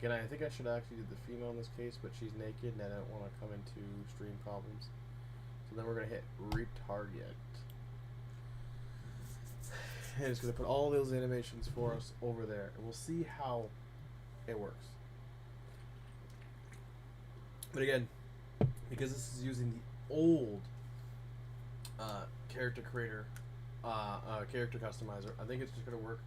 Speaker 1: Again, I think I should actually do the female in this case, but she's naked and I don't want to come into stream problems. So then we're going to hit retarget. And it's going to put all those animations for us over there. And we'll see how it works. But again, because this is using the old character creator, character customizer, I think it's just going to work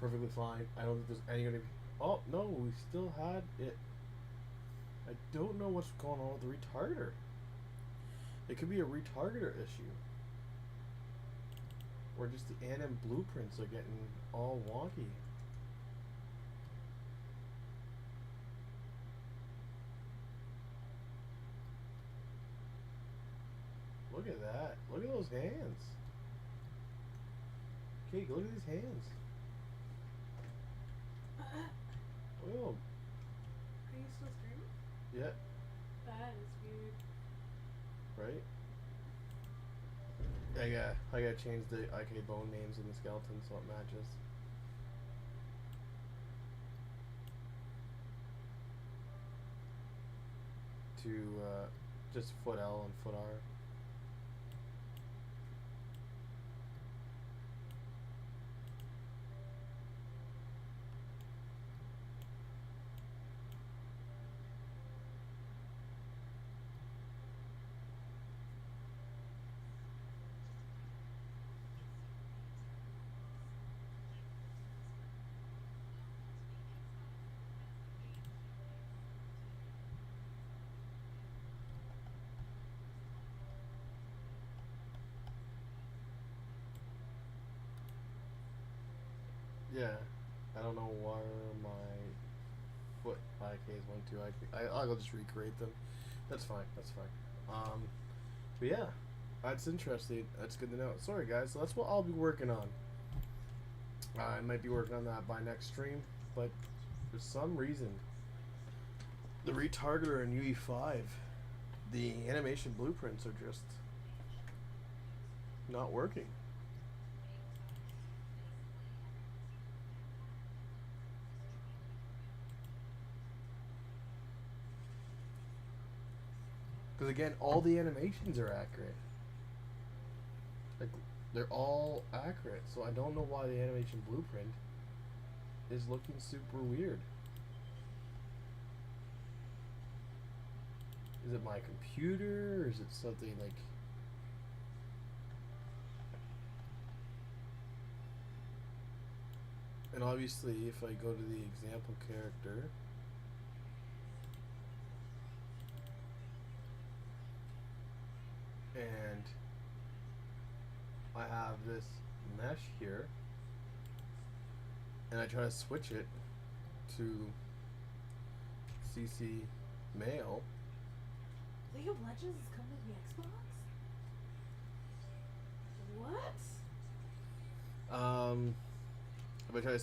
Speaker 1: perfectly fine. I don't think there's any going to be... Oh, no, we still had it. I don't know what's going on with the retargeter. It could be a retargeter issue. Or just the anim blueprints are getting all wonky. Look at that. Look at those hands. Okay, look at these hands. Look at them.
Speaker 2: Are you still streaming?
Speaker 1: Yeah.
Speaker 2: That is weird.
Speaker 1: Right? I gotta change the IK bone names in the skeleton so it matches. To just foot L and foot R. Yeah, I don't know where my foot IKs went to. I'll just recreate them. That's fine. That's fine. But yeah, that's interesting. That's good to know. Sorry guys, so that's what I'll be working on. I might be working on that by next stream, but for some reason, the retargeter in UE5, the animation blueprints are just not working. Because again, all the animations are accurate. Like, they're all accurate. So I don't know why the animation blueprint is looking super weird. Is it my computer? Or is it something like... And obviously, if I go to the example character... and I have this mesh here and I try to switch it to CC male.
Speaker 2: League of Legends is coming to the Xbox? What?
Speaker 1: If I try to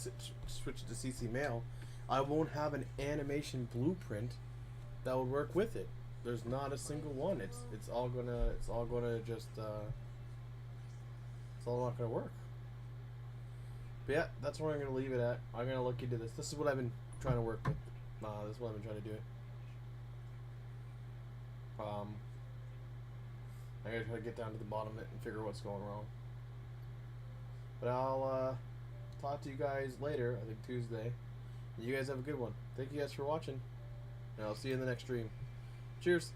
Speaker 1: switch it to CC male, I won't have an animation blueprint that would work with it. There's not a single one. It's all gonna just it's all not gonna work. But yeah, that's where I'm gonna leave it at. I'm gonna look into this. This is what I've been trying to work with. This is what I've been trying to do. I'm gonna try to get down to the bottom of it and figure what's going wrong. But I'll talk to you guys later. I think Tuesday. You guys have a good one. Thank you guys for watching, and I'll see you in the next stream. Cheers.